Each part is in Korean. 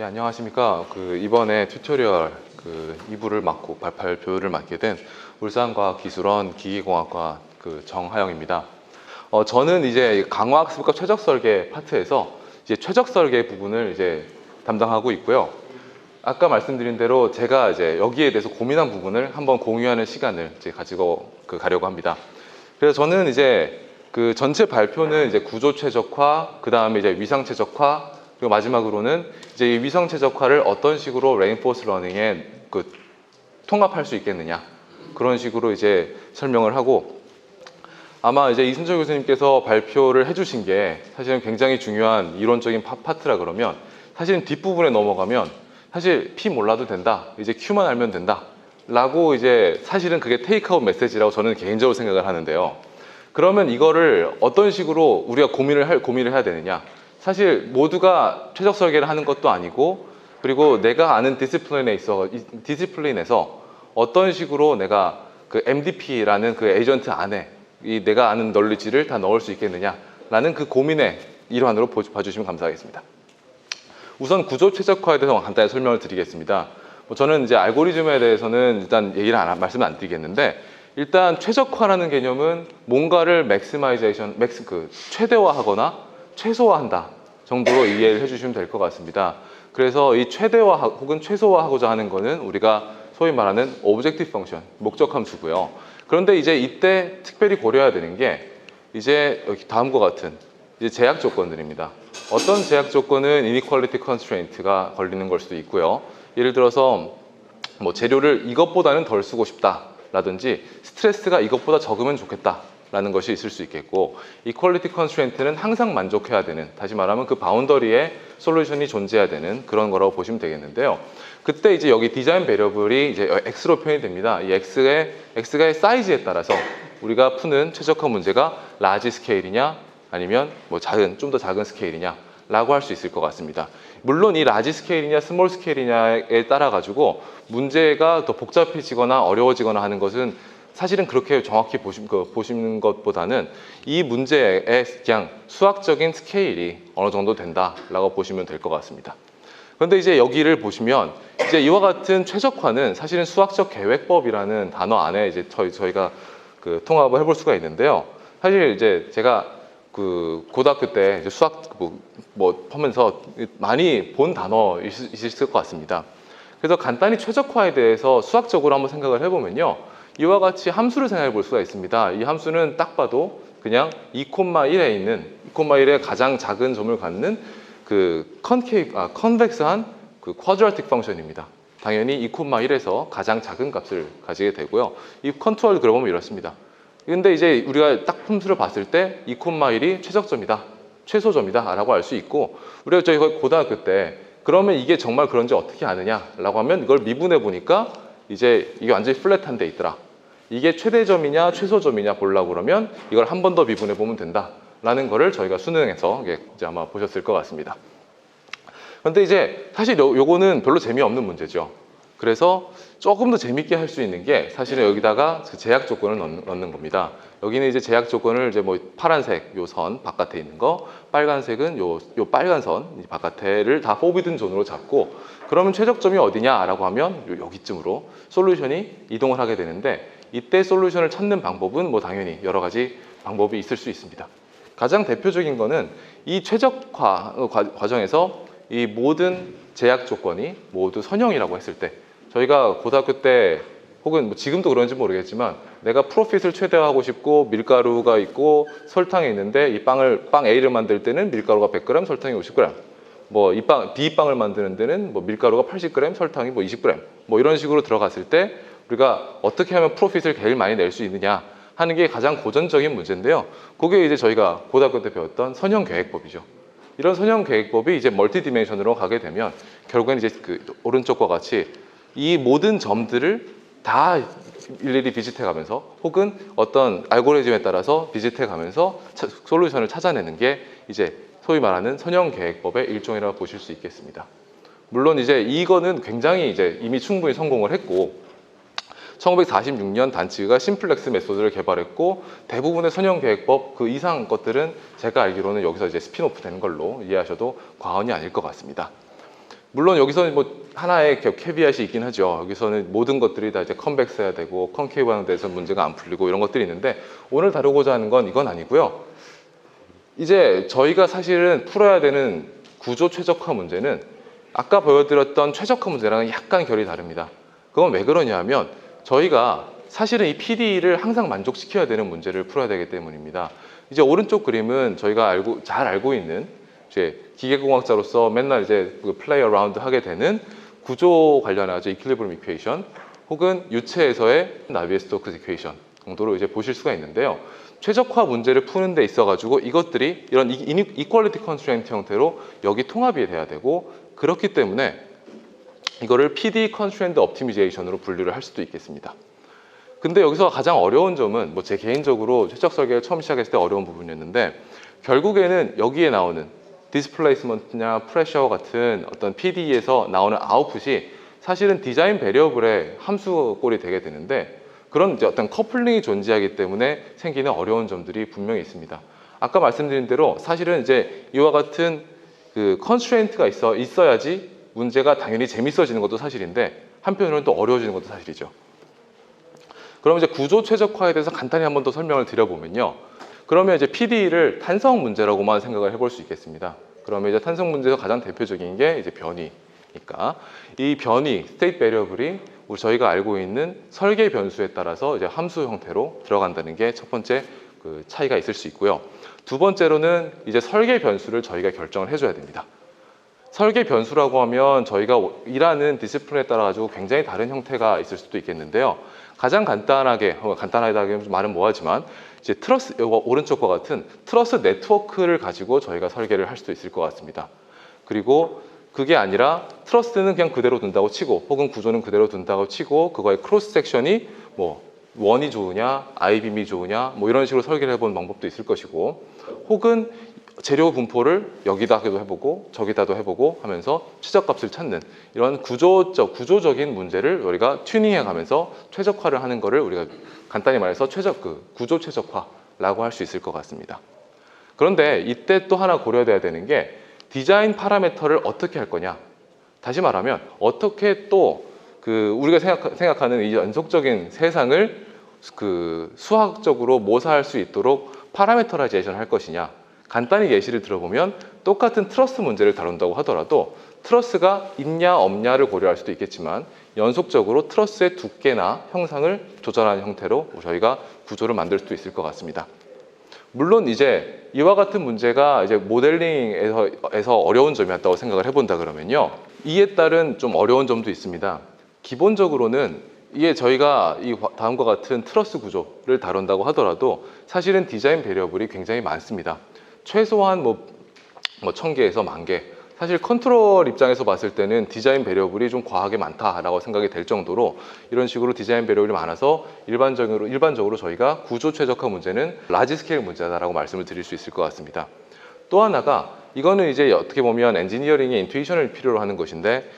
네, 안녕하십니까. 이번에 튜토리얼 2부를 맡고 발표를 맡게 된 울산과학기술원 기기공학과 정하영입니다. 저는 이제 강화학습과 최적설계 파트에서 이제 최적설계 부분을 이제 담당하고 있고요. 아까 말씀드린 대로 제가 이제 여기에 대해서 고민한 부분을 한번 공유하는 시간을 이제 가지고 가려고 합니다. 그래서 저는 이제 전체 발표는 이제 구조 최적화, 그 다음에 이제 위상 최적화, 그리고 마지막으로는 이제 이 위상 최적화를 어떤 식으로 레인포스 러닝에 통합할 수 있겠느냐, 그런 식으로 이제 설명을 하고, 아마 이제 이순철 교수님께서 발표를 해주신 게 사실은 굉장히 중요한 이론적인 파트라 그러면, 사실은 뒷부분에 넘어가면 사실 P 몰라도 된다, 이제 Q만 알면 된다 라고 이제 사실은 그게 테이크아웃 메시지라고 저는 개인적으로 생각을 하는데요. 그러면 이거를 어떤 식으로 우리가 고민을 해야 되느냐, 사실 모두가 최적 설계를 하는 것도 아니고, 그리고 내가 아는 디시플린에서 어떤 식으로 내가 MDP라는 에이전트 안에 내가 아는 널리지를 다 넣을 수 있겠느냐라는 고민의 일환으로 봐주시면 감사하겠습니다. 우선 구조 최적화에 대해서 간단히 설명을 드리겠습니다. 저는 이제 알고리즘에 대해서는 일단 말씀을 안 드리겠는데, 일단 최적화라는 개념은 뭔가를 최대화하거나 최소화한다 정도로 이해를 해주시면 될 것 같습니다. 그래서 이 최대화 혹은 최소화하고자 하는 거는 우리가 소위 말하는 오브젝티브 펑션, 목적 함수고요. 그런데 이제 이때 특별히 고려해야 되는 게 이제 여기 다음과 같은 이제 제약 조건들입니다. 어떤 제약 조건은 inequality constraint가 걸리는 걸 수도 있고요. 예를 들어서 뭐 재료를 이것보다는 덜 쓰고 싶다 라든지 스트레스가 이것보다 적으면 좋겠다 라는 것이 있을 수 있겠고, 이퀄리티 컨스트레인트는 항상 만족해야 되는, 다시 말하면 그 바운더리에 솔루션이 존재해야 되는 그런 거라고 보시면 되겠는데요. 그때 이제 여기 디자인 베리어블이 이제 X로 표현이 됩니다. 이 X의 사이즈에 따라서 우리가 푸는 최적화 문제가 라지 스케일이냐 아니면 뭐 좀 더 작은 스케일이냐 라고 할 수 있을 것 같습니다. 물론 이 라지 스케일이냐 스몰 스케일이냐에 따라 가지고 문제가 더 복잡해지거나 어려워지거나 하는 것은 사실은 그렇게 정확히 보시는 것보다는 이 문제의 그냥 수학적인 스케일이 어느 정도 된다라고 보시면 될 것 같습니다. 그런데 이제 여기를 보시면 이제 이와 같은 최적화는 사실은 수학적 계획법이라는 단어 안에 이제 저희가 통합을 해볼 수가 있는데요. 사실 이제 제가 고등학교 때 이제 수학 하면서 많이 본 단어 있을 것 같습니다. 그래서 간단히 최적화에 대해서 수학적으로 한번 생각을 해보면요, 이와 같이 함수를 생각해 볼 수가 있습니다. 이 함수는 딱 봐도 그냥 2,1에 있는 2,1의 가장 작은 점을 갖는 컨벡스한 쿼드라틱 펑션입니다. 당연히 2,1에서 가장 작은 값을 가지게 되고요. 이 컨트롤 그려보면 이렇습니다. 근데 이제 우리가 딱 함수를 봤을 때 2,1이 최적점이다, 최소점이다 라고 알 수 있고, 우리가 저희 고등학교 때 그러면 이게 정말 그런지 어떻게 아느냐 라고 하면 이걸 미분해 보니까 이제 이게 완전히 플랫한 데 있더라. 이게 최대점이냐 최소점이냐 보려고 그러면 이걸 한 번 더 미분해 보면 된다 라는 거를 저희가 수능에서 이제 아마 보셨을 것 같습니다. 그런데 이제 사실 요거는 별로 재미없는 문제죠. 그래서 조금 더 재밌게 할 수 있는 게 사실은 여기다가 제약 조건을 넣는 겁니다. 여기는 이제 제약 조건을 이제 뭐 파란색 요 선 바깥에 있는 거, 빨간색은 요 빨간 선 바깥에를 다 포비든 존으로 잡고, 그러면 최적점이 어디냐라고 하면 여기쯤으로 솔루션이 이동을 하게 되는데, 이때 솔루션을 찾는 방법은 뭐 당연히 여러 가지 방법이 있을 수 있습니다. 가장 대표적인 거는 이 최적화 과정에서 이 모든 제약 조건이 모두 선형이라고 했을 때, 저희가 고등학교 때 혹은 뭐 지금도 그런지 모르겠지만 내가 프로핏을 최대화하고 싶고 밀가루가 있고 설탕이 있는데 이 빵 A를 만들 때는 밀가루가 100g, 설탕이 50g, 뭐 B 빵을 만드는 데는 뭐 밀가루가 80g, 설탕이 뭐 20g, 뭐 이런 식으로 들어갔을 때 우리가 어떻게 하면 프로핏을 제일 많이 낼 수 있느냐 하는 게 가장 고전적인 문제인데요. 그게 이제 저희가 고등학교 때 배웠던 선형 계획법이죠. 이런 선형 계획법이 이제 멀티 디멘션으로 가게 되면 결국엔 이제 오른쪽과 같이 이 모든 점들을 다 일일이 비짓해 가면서 혹은 어떤 알고리즘에 따라서 비짓해 가면서 솔루션을 찾아내는 게 이제 소위 말하는 선형 계획법의 일종이라고 보실 수 있겠습니다. 물론 이제 이거는 굉장히 이제 이미 충분히 성공을 했고, 1946년 단츠가 심플렉스 메소드를 개발했고, 대부분의 선형 계획법 그 이상 것들은 제가 알기로는 여기서 이제 스피노프 되는 걸로 이해하셔도 과언이 아닐 것 같습니다. 물론 여기서는 뭐 하나의 캐비앗이 있긴 하죠. 여기서는 모든 것들이 다 이제 컨벡스해야 되고 컨케이브 하는 데서 문제가 안 풀리고 이런 것들이 있는데, 오늘 다루고자 하는 건 이건 아니고요. 이제 저희가 사실은 풀어야 되는 구조 최적화 문제는 아까 보여드렸던 최적화 문제랑은 약간 결이 다릅니다. 그건 왜 그러냐 하면 저희가 사실은 이 PD를 항상 만족시켜야 되는 문제를 풀어야 되기 때문입니다. 이제 오른쪽 그림은 저희가 잘 알고 있는, 이제 기계공학자로서 맨날 이제 플레이 어라운드 하게 되는 구조 관련하죠. 이퀄리브리엄 이퀘이션 혹은 유체에서의 나비에-스토크스 이퀘이션 정도로 이제 보실 수가 있는데요. 최적화 문제를 푸는 데 있어 가지고 이것들이 이런 이퀄리티 컨스트레인트 형태로 여기 통합이 돼야 되고, 그렇기 때문에 이거를 PD 컨스트레인트 옵티미제이션으로 분류를 할 수도 있겠습니다. 근데 여기서 가장 어려운 점은 뭐 제 개인적으로 최적 설계를 처음 시작했을 때 어려운 부분이었는데, 결국에는 여기에 나오는 디스플레이스먼트냐 프레셔 같은 어떤 PD에서 나오는 아웃풋이 사실은 디자인 베리어블의 함수꼴이 되게 되는데, 그런 이제 어떤 커플링이 존재하기 때문에 생기는 어려운 점들이 분명히 있습니다. 아까 말씀드린 대로 사실은 이제 이와 같은 그 컨스트레인트가 있어야지 문제가 당연히 재밌어지는 것도 사실인데, 한편으로는 또 어려워지는 것도 사실이죠. 그럼 이제 구조 최적화에 대해서 간단히 한 번 더 설명을 드려보면요. 그러면 이제 PD를 탄성 문제라고만 생각을 해볼 수 있겠습니다. 그러면 이제 탄성 문제에서 가장 대표적인 게 이제 변이니까, 이 변이, 스테이트 베리어블이 우리 저희가 알고 있는 설계 변수에 따라서 이제 함수 형태로 들어간다는 게 첫 번째 그 차이가 있을 수 있고요. 두 번째로는 이제 설계 변수를 저희가 결정을 해줘야 됩니다. 설계 변수라고 하면 저희가 일하는 디시플린에 따라 가지고 굉장히 다른 형태가 있을 수도 있겠는데요. 가장 간단하게 말은 뭐하지만 이제 트러스, 오른쪽과 같은 트러스 네트워크를 가지고 저희가 설계를 할 수도 있을 것 같습니다. 그리고 그게 아니라 트러스는 그냥 그대로 둔다고 치고, 혹은 구조는 그대로 둔다고 치고, 그거의 크로스 섹션이 뭐 원이 좋으냐, 아이빔이 좋으냐, 뭐 이런 식으로 설계를 해보는 방법도 있을 것이고, 혹은 재료 분포를 여기다도 해보고 저기다도 해보고 하면서 최저값을 찾는 이런 구조적인 문제를 우리가 튜닝해 가면서 최적화를 하는 거를 우리가 간단히 말해서 구조 최적화라고 할 수 있을 것 같습니다. 그런데 이때 또 하나 고려돼야 되는 게 디자인 파라미터를 어떻게 할 거냐. 다시 말하면 어떻게 또 우리가 생각하는 이 연속적인 세상을 수학적으로 모사할 수 있도록 파라미터라이제이션 할 것이냐. 간단히 예시를 들어보면 똑같은 트러스 문제를 다룬다고 하더라도 트러스가 있냐 없냐를 고려할 수도 있겠지만, 연속적으로 트러스의 두께나 형상을 조절하는 형태로 저희가 구조를 만들 수도 있을 것 같습니다. 물론 이제 이와 같은 문제가 이제 모델링에서 어려운 점이었다고 생각을 해본다 그러면요, 이에 따른 좀 어려운 점도 있습니다. 기본적으로는 이게 저희가 이 다음과 같은 트러스 구조를 다룬다고 하더라도 사실은 디자인 베리어블이 굉장히 많습니다. 최소한 뭐 1000개에서 10,000개. 사실 컨트롤 입장에서 봤을 때는 디자인 베리어블이 좀 과하게 많다라고 생각이 될 정도로, 이런 식으로 디자인 베리어블이 많아서 일반적으로 저희가 구조 최적화 문제는 라지 스케일 문제다라고 말씀을 드릴 수 있을 것 같습니다. 또 하나가, 이거는 이제 어떻게 보면 엔지니어링의 인투이션을 필요로 하는 것인데,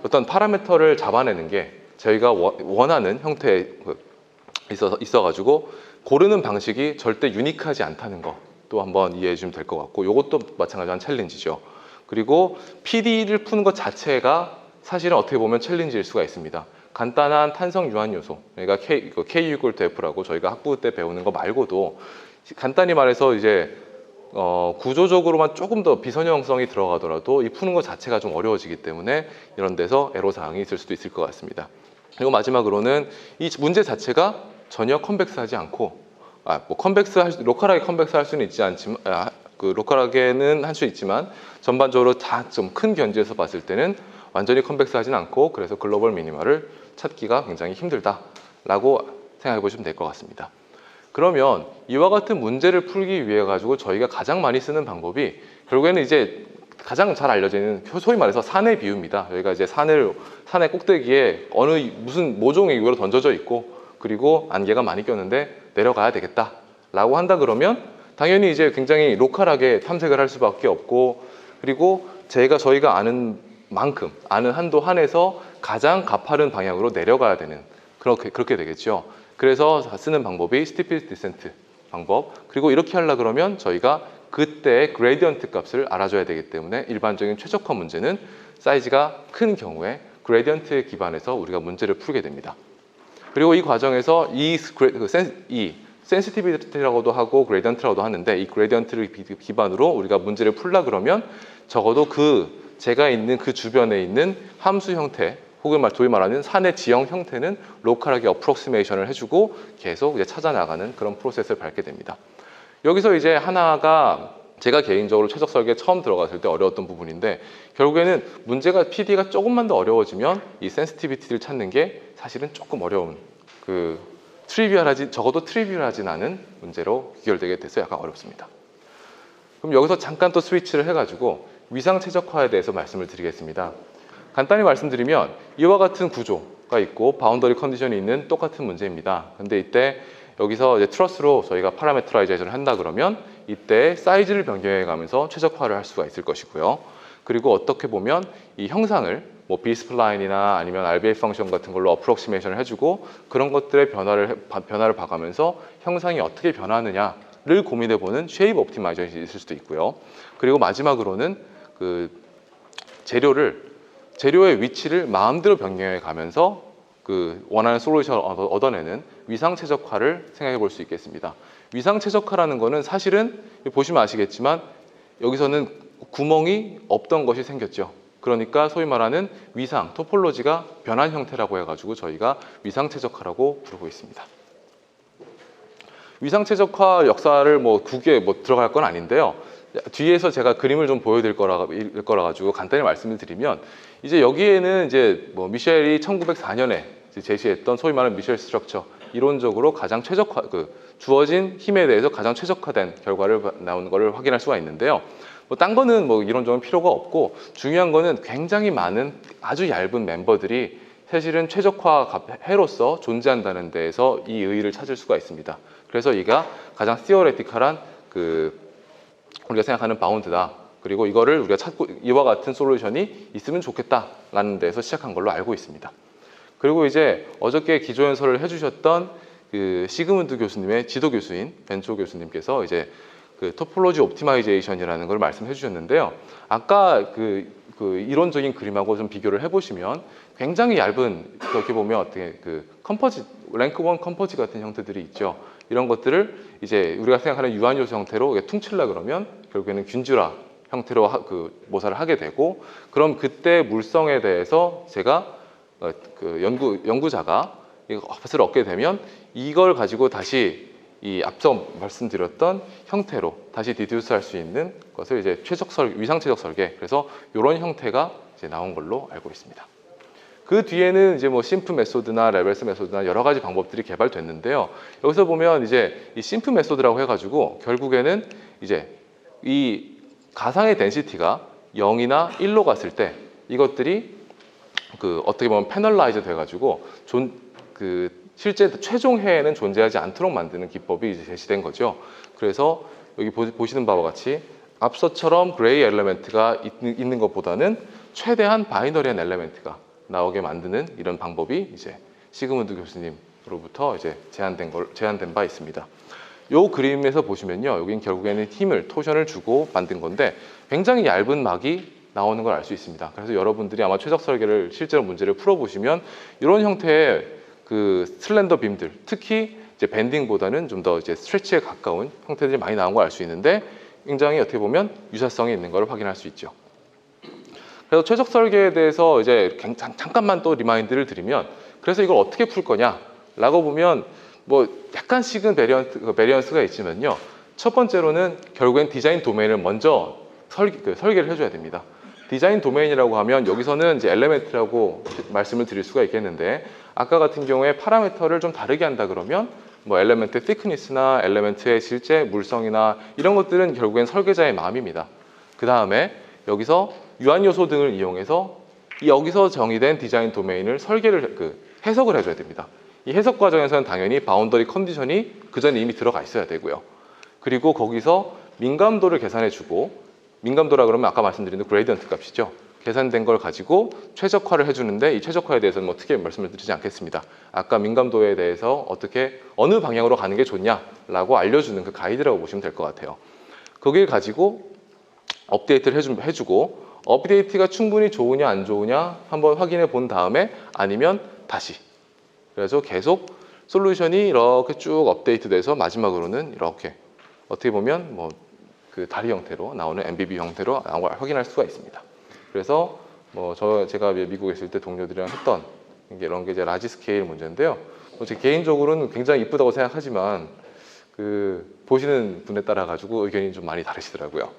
어떤 파라미터를 잡아내는 게 저희가 원하는 형태에 있어가지고 고르는 방식이 절대 유니크하지 않다는 거 또 한번 이해해 주시면 될 것 같고, 이것도 마찬가지로 한 챌린지죠. 그리고 PD를 푸는 것 자체가 사실은 어떻게 보면 챌린지일 수가 있습니다. 간단한 탄성 유한 요소, 그러니까 K=F라고 저희가 학부 때 배우는 거 말고도, 간단히 말해서 이제 구조적으로만 조금 더 비선형성이 들어가더라도 이 푸는 것 자체가 좀 어려워지기 때문에 이런 데서 애로사항이 있을 수도 있을 것 같습니다. 그리고 마지막으로는 이 문제 자체가 전혀 컨벡스하지 않고, 로컬하게 컨벡스 할 수는 있지 않지만, 로컬하게는 할 수 있지만 전반적으로 다 좀 큰 견지에서 봤을 때는 완전히 컨벡스하진 않고, 그래서 글로벌 미니마를 찾기가 굉장히 힘들다라고 생각해 보시면 될 것 같습니다. 그러면 이와 같은 문제를 풀기 위해 가지고 저희가 가장 많이 쓰는 방법이 결국에는 이제 가장 잘 알려져 있는, 소위 말해서 산의 비유입니다. 저희가 이제 산의 꼭대기에 무슨 모종의 위로 던져져 있고, 그리고 안개가 많이 꼈는데 내려가야 되겠다 라고 한다 그러면 당연히 이제 굉장히 로컬하게 탐색을 할 수밖에 없고, 그리고 저희가 아는 만큼, 아는 한도 한에서 가장 가파른 방향으로 내려가야 되는, 그렇게 되겠죠. 그래서 쓰는 방법이 스티피 디센트 방법. 그리고 이렇게 하려 그러면 저희가 그때의 그레디언트 값을 알아줘야 되기 때문에 일반적인 최적화 문제는 사이즈가 큰 경우에 그레디언트에 기반해서 우리가 문제를 풀게 됩니다. 그리고 이 과정에서 이 센시티비티라고도 하고 그레디언트라고도 하는데, 이 그레디언트를 기반으로 우리가 문제를 풀라 그러면 적어도 제가 있는 그 주변에 있는 함수 형태 혹은 소위 말하는 산의 지형 형태는 로컬하게 어프록시메이션을 해주고 계속 이제 찾아나가는 그런 프로세스를 밟게 됩니다. 여기서 이제 하나가 제가 개인적으로 최적 설계에 처음 들어갔을 때 어려웠던 부분인데, 결국에는 문제가 PD가 조금만 더 어려워지면 이 센시티비티를 찾는 게 사실은 조금 어려운, 적어도 트리비얼하진 않은 문제로 귀결되게 돼서 약간 어렵습니다. 그럼 여기서 잠깐 또 스위치를 해가지고 위상 최적화에 대해서 말씀을 드리겠습니다. 간단히 말씀드리면 이와 같은 구조가 있고 바운더리 컨디션이 있는 똑같은 문제입니다. 근데 이때 여기서 이제 트러스로 저희가 파라메트라이제이션을 한다 그러면 이때 사이즈를 변경해 가면서 최적화를 할 수가 있을 것이고요. 그리고 어떻게 보면 이 형상을 B스플라인이나 아니면 RBF 펑션 같은 걸로 어프록시메이션을 해주고 그런 것들의 변화를 봐가면서 형상이 어떻게 변하느냐를 고민해보는 쉐입 옵티마이제이션이 있을 수도 있고요. 그리고 마지막으로는 재료의 위치를 마음대로 변경해 가면서 원하는 솔루션을 얻어내는 위상 최적화를 생각해 볼 수 있겠습니다. 위상 최적화라는 거는 사실은 보시면 아시겠지만 여기서는 구멍이 없던 것이 생겼죠. 그러니까 소위 말하는 위상, 토폴로지가 변한 형태라고 해가지고 저희가 위상 최적화라고 부르고 있습니다. 위상 최적화 역사를 국에 들어갈 건 아닌데요. 뒤에서 제가 그림을 좀 보여드릴 거라 가지고 간단히 말씀을 드리면, 이제 여기에는 이제 미셸이 1904년에 제시했던 소위 말하는 미셸 스트럭처, 이론적으로 가장 주어진 힘에 대해서 가장 최적화된 결과를 나오는 것을 확인할 수가 있는데요. 딴 거는 이론적으로 필요가 없고, 중요한 거는 굉장히 많은 아주 얇은 멤버들이 사실은 최적화해로서 존재한다는 데에서 이 의의를 찾을 수가 있습니다. 그래서 이가 가장 시어레티컬한 우리가 생각하는 바운드다. 그리고 이거를 우리가 찾고 이와 같은 솔루션이 있으면 좋겠다라는 데서 시작한 걸로 알고 있습니다. 그리고 이제 어저께 기조연설을 해주셨던 시그문드 교수님의 지도 교수인 벤초 교수님께서 이제 토폴로지 옵티마이제이션이라는 걸 말씀해 주셨는데요. 아까 이론적인 그림하고 좀 비교를 해보시면 굉장히 얇은, 이렇게 보면 어떻게 컴포짓, 랭크 1 컴포짓 같은 형태들이 있죠. 이런 것들을 이제 우리가 생각하는 유한요소 형태로 퉁칠라 그러면 결국에는 균주라 형태로 모사를 하게 되고, 그럼 그때 물성에 대해서 제가 연구자가 값을 얻게 되면 이걸 가지고 다시 이 앞서 말씀드렸던 형태로 다시 디듀스 할 수 있는 것을 이제 위상 최적 설계, 그래서 이런 형태가 이제 나온 걸로 알고 있습니다. 그 뒤에는 이제 심프 메소드나 레벨스 메소드나 여러 가지 방법들이 개발됐는데요. 여기서 보면 이제 이 심프 메소드라고 해가지고 결국에는 이제 이 가상의 덴시티가 0이나 1로 갔을 때 이것들이 어떻게 보면 패널라이즈 돼가지고 실제 최종 해에는 존재하지 않도록 만드는 기법이 이제 제시된 거죠. 그래서 여기 보시는 바와 같이 앞서처럼 그레이 엘리멘트가 있는 것보다는 최대한 바이너리한 엘리멘트가 나오게 만드는 이런 방법이 이제 시그문드 교수님으로부터 이제 제안된 바 있습니다. 이 그림에서 보시면요, 여긴 결국에는 토션을 주고 만든 건데 굉장히 얇은 막이 나오는 걸 알 수 있습니다. 그래서 여러분들이 아마 최적 설계를 실제로 문제를 풀어보시면 이런 형태의 슬렌더 빔들, 특히 이제 밴딩보다는 좀 더 이제 스트레치에 가까운 형태들이 많이 나온 걸 알 수 있는데, 굉장히 어떻게 보면 유사성이 있는 걸 확인할 수 있죠. 그래서 최적 설계에 대해서 이제 잠깐만 또 리마인드를 드리면, 그래서 이걸 어떻게 풀 거냐라고 보면 약간씩은 베리언스가 있지만요. 첫 번째로는 결국엔 디자인 도메인을 먼저 설계를 해줘야 됩니다. 디자인 도메인이라고 하면 여기서는 이제 엘레멘트라고 말씀을 드릴 수가 있겠는데, 아까 같은 경우에 파라미터를 좀 다르게 한다 그러면 엘레멘트의 thickness나 엘레멘트의 실제 물성이나 이런 것들은 결국엔 설계자의 마음입니다. 그 다음에 여기서 유한 요소 등을 이용해서 여기서 정의된 디자인 도메인을 해석을 해줘야 됩니다. 이 해석 과정에서는 당연히 바운더리 컨디션이 그 전에 이미 들어가 있어야 되고요. 그리고 거기서 민감도를 계산해주고, 민감도라 그러면 아까 말씀드린 그레디언트 값이죠. 계산된 걸 가지고 최적화를 해주는데, 이 최적화에 대해서는 어떻게 말씀을 드리지 않겠습니다. 아까 민감도에 대해서 어느 방향으로 가는 게 좋냐라고 알려주는 그 가이드라고 보시면 될 것 같아요. 거기를 가지고 업데이트를 해주고, 업데이트가 충분히 좋으냐 안 좋으냐 한번 확인해 본 다음에 아니면 다시. 그래서 계속 솔루션이 이렇게 쭉 업데이트 돼서 마지막으로는 이렇게 어떻게 보면 뭐 그 다리 형태로 나오는 MBB 형태로 확인할 수가 있습니다. 그래서 뭐 제가 미국에 있을 때 동료들이랑 했던 이런 게 이제 라지 스케일 문제인데요. 제 개인적으로는 굉장히 이쁘다고 생각하지만 그 보시는 분에 따라 가지고 의견이 좀 많이 다르시더라고요.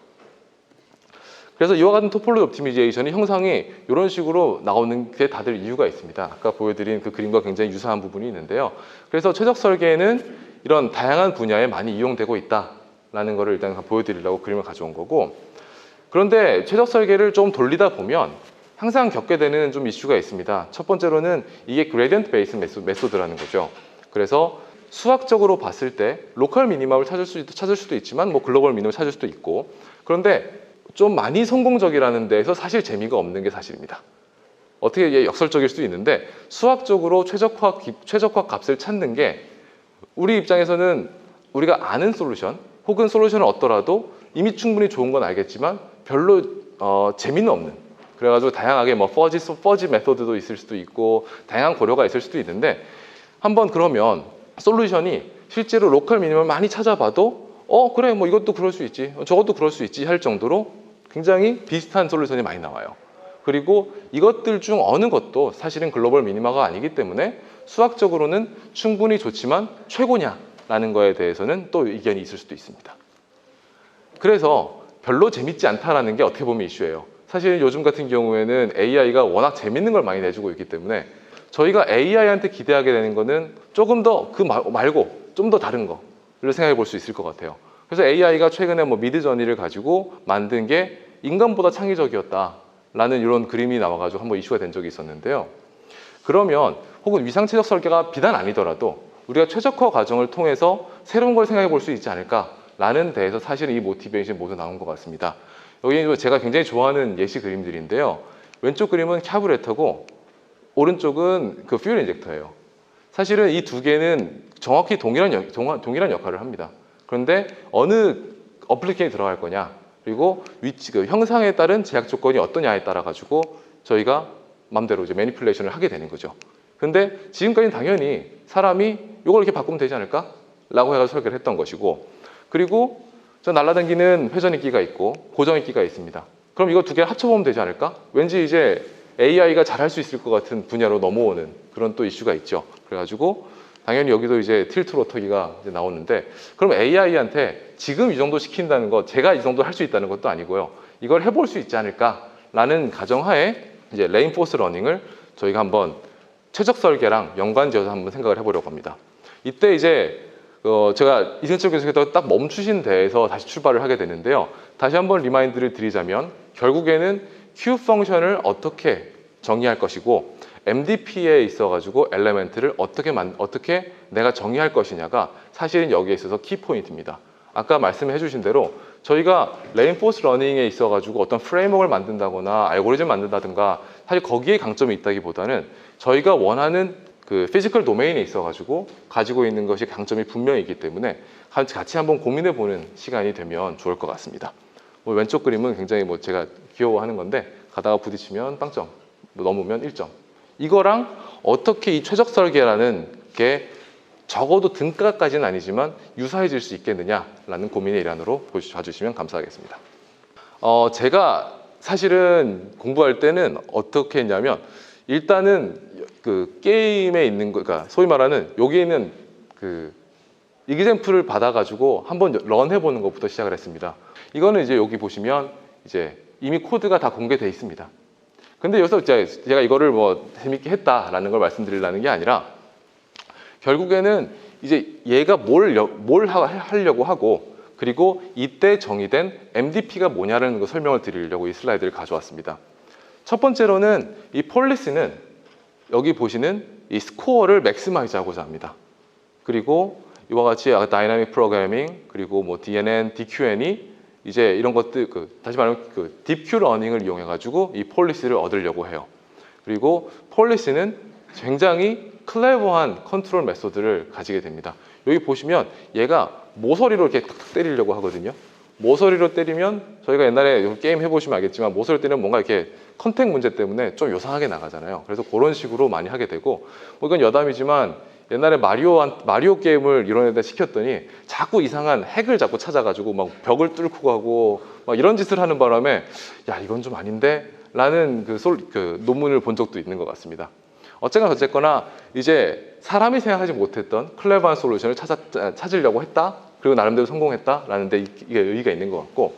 그래서 이와 같은 토폴로지 옵티미제이션이 형상이 이런 식으로 나오는 게 다들 이유가 있습니다. 아까 보여드린 그 그림과 굉장히 유사한 부분이 있는데요. 그래서 최적 설계는 이런 다양한 분야에 많이 이용되고 있다라는 것을 일단 보여드리려고 그림을 가져온 거고, 그런데 최적 설계를 좀 돌리다 보면 항상 겪게 되는 좀 이슈가 있습니다. 첫 번째로는 이게 그레디언트 베이스 메소드라는 거죠. 그래서 수학적으로 봤을 때 로컬 미니멈을 찾을 수도 있지만 뭐 글로벌 미니멈을 찾을 수도 있고, 그런데 좀 많이 성공적이라는 데에서 사실 재미가 없는 게 사실입니다. 어떻게 역설적일 수 있는데 수학적으로 최적화 값을 찾는 게 우리 입장에서는 우리가 아는 솔루션 혹은 솔루션을 얻더라도 이미 충분히 좋은 건 알겠지만 별로 재미는 없는, 그래가지고 다양하게 뭐 퍼지 메소드도 있을 수도 있고 다양한 고려가 있을 수도 있는데, 한번 그러면 솔루션이 실제로 로컬 미니멈을 많이 찾아봐도 그래 뭐 이것도 그럴 수 있지 저것도 그럴 수 있지 할 정도로 굉장히 비슷한 솔루션이 많이 나와요. 그리고 이것들 중 어느 것도 사실은 글로벌 미니마가 아니기 때문에 수학적으로는 충분히 좋지만 최고냐라는 거에 대해서는 또 의견이 있을 수도 있습니다. 그래서 별로 재밌지 않다라는 게 어떻게 보면 이슈예요. 사실 요즘 같은 경우에는 AI가 워낙 재밌는 걸 많이 내주고 있기 때문에 저희가 AI한테 기대하게 되는 거는 조금 더 그 말고 좀 더 다른 거를 생각해 볼 수 있을 것 같아요. 그래서 AI가 최근에 뭐 미드저니를 가지고 만든 게 인간보다 창의적이었다라는 이런 그림이 나와가지고 한번 이슈가 된 적이 있었는데요. 그러면 혹은 위상최적 설계가 비단 아니더라도 우리가 최적화 과정을 통해서 새로운 걸 생각해 볼 수 있지 않을까라는 데에서 사실은 이 모티베이션이 모두 나온 것 같습니다. 여기 제가 굉장히 좋아하는 예시 그림들인데요. 왼쪽 그림은 캐브레터고 오른쪽은 그 퓨얼 인젝터예요. 사실은 이 두 개는 정확히 동일한 역할을 합니다. 그런데 어느 어플리케이션이 들어갈 거냐, 그리고 위치, 그 형상에 따른 제약 조건이 어떠냐에 따라 가지고 저희가 마음대로 이제 매니플레이션을 하게 되는 거죠. 근데 지금까지는 당연히 사람이 이걸 이렇게 바꾸면 되지 않을까? 라고 해서 설계를 했던 것이고, 그리고 저 날아다니는 회전익기가 있고 고정익기가 있습니다. 그럼 이거 두 개 합쳐보면 되지 않을까? 왠지 이제 AI가 잘할 수 있을 것 같은 분야로 넘어오는 그런 또 이슈가 있죠. 그래가지고 당연히 여기도 이제 틸트 로터기가 이제 나오는데, 그럼 AI한테 지금 이 정도 시킨다는 거, 제가 이 정도 할 수 있다는 것도 아니고요. 이걸 해볼 수 있지 않을까라는 가정하에 이제 레인포스 러닝을 저희가 한번 최적 설계랑 연관지어서 한번 생각을 해보려고 합니다. 이때 이제 제가 이승철 교수께서 딱 멈추신 데에서 다시 출발을 하게 되는데요. 다시 한번 리마인드를 드리자면 결국에는 Q 펑션을 어떻게 정의할 것이고 MDP에 있어가지고 엘레멘트를 어떻게 내가 정의할 것이냐가 사실은 여기에 있어서 키포인트입니다. 아까 말씀해 주신 대로 저희가 레인포스 러닝에 있어가지고 어떤 프레임워크를 만든다거나 알고리즘 만든다든가 사실 거기에 강점이 있다기보다는 저희가 원하는 그 피지컬 도메인에 있어가지고 가지고 있는 것이 강점이 분명히 있기 때문에 같이 한번 고민해 보는 시간이 되면 좋을 것 같습니다. 뭐 왼쪽 그림은 굉장히 뭐 제가 귀여워하는 건데 가다가 부딪히면 빵점, 뭐 넘으면 1점. 이거랑 어떻게 이 최적 설계라는 게 적어도 등가까지는 아니지만 유사해질 수 있겠느냐라는 고민의 일환으로 봐주시면 감사하겠습니다. 제가 사실은 공부할 때는 어떻게 했냐면 일단은 그 게임에 있는 거, 그러니까 소위 말하는 여기에 있는 그 이그젬플을 받아가지고 한번 런 해보는 것부터 시작을 했습니다. 이거는 이제 여기 보시면 이제 이미 코드가 다 공개되어 있습니다. 근데 여기서 제가 이거를 뭐 재밌게 했다라는 걸 말씀드리려는 게 아니라 결국에는 이제 얘가 뭘 하려고 하고 그리고 이때 정의된 MDP가 뭐냐라는 거 설명을 드리려고 이 슬라이드를 가져왔습니다. 첫 번째로는 이 폴리스는 여기 보시는 이 스코어를 맥시마이즈 하고자 합니다. 그리고 이와 같이 다이나믹 프로그래밍 그리고 뭐 DNN, DQN이 이제 이런 것들 다시 말하면 그 딥큐 러닝을 이용해 가지고 이 폴리시를 얻으려고 해요. 그리고 폴리시는 굉장히 클레버한 컨트롤 메소드를 가지게 됩니다. 여기 보시면 얘가 모서리로 이렇게 탁 때리려고 하거든요. 모서리로 때리면 저희가 옛날에 게임 해보시면 알겠지만 모서리로 때리면 뭔가 이렇게 컨택 문제 때문에 좀 요상하게 나가잖아요. 그래서 그런 식으로 많이 하게 되고 뭐 이건 여담이지만 옛날에 마리오 게임을 이런 애들 시켰더니 자꾸 이상한 핵을 자꾸 찾아가지고 막 벽을 뚫고 가고 막 이런 짓을 하는 바람에 야 이건 좀 아닌데? 라는 그 논문을 본 적도 있는 것 같습니다. 어쨌거나 이제 사람이 생각하지 못했던 클레버한 솔루션을 찾으려고 했다. 그리고 나름대로 성공했다라는 데 이게 의의가 있는 것 같고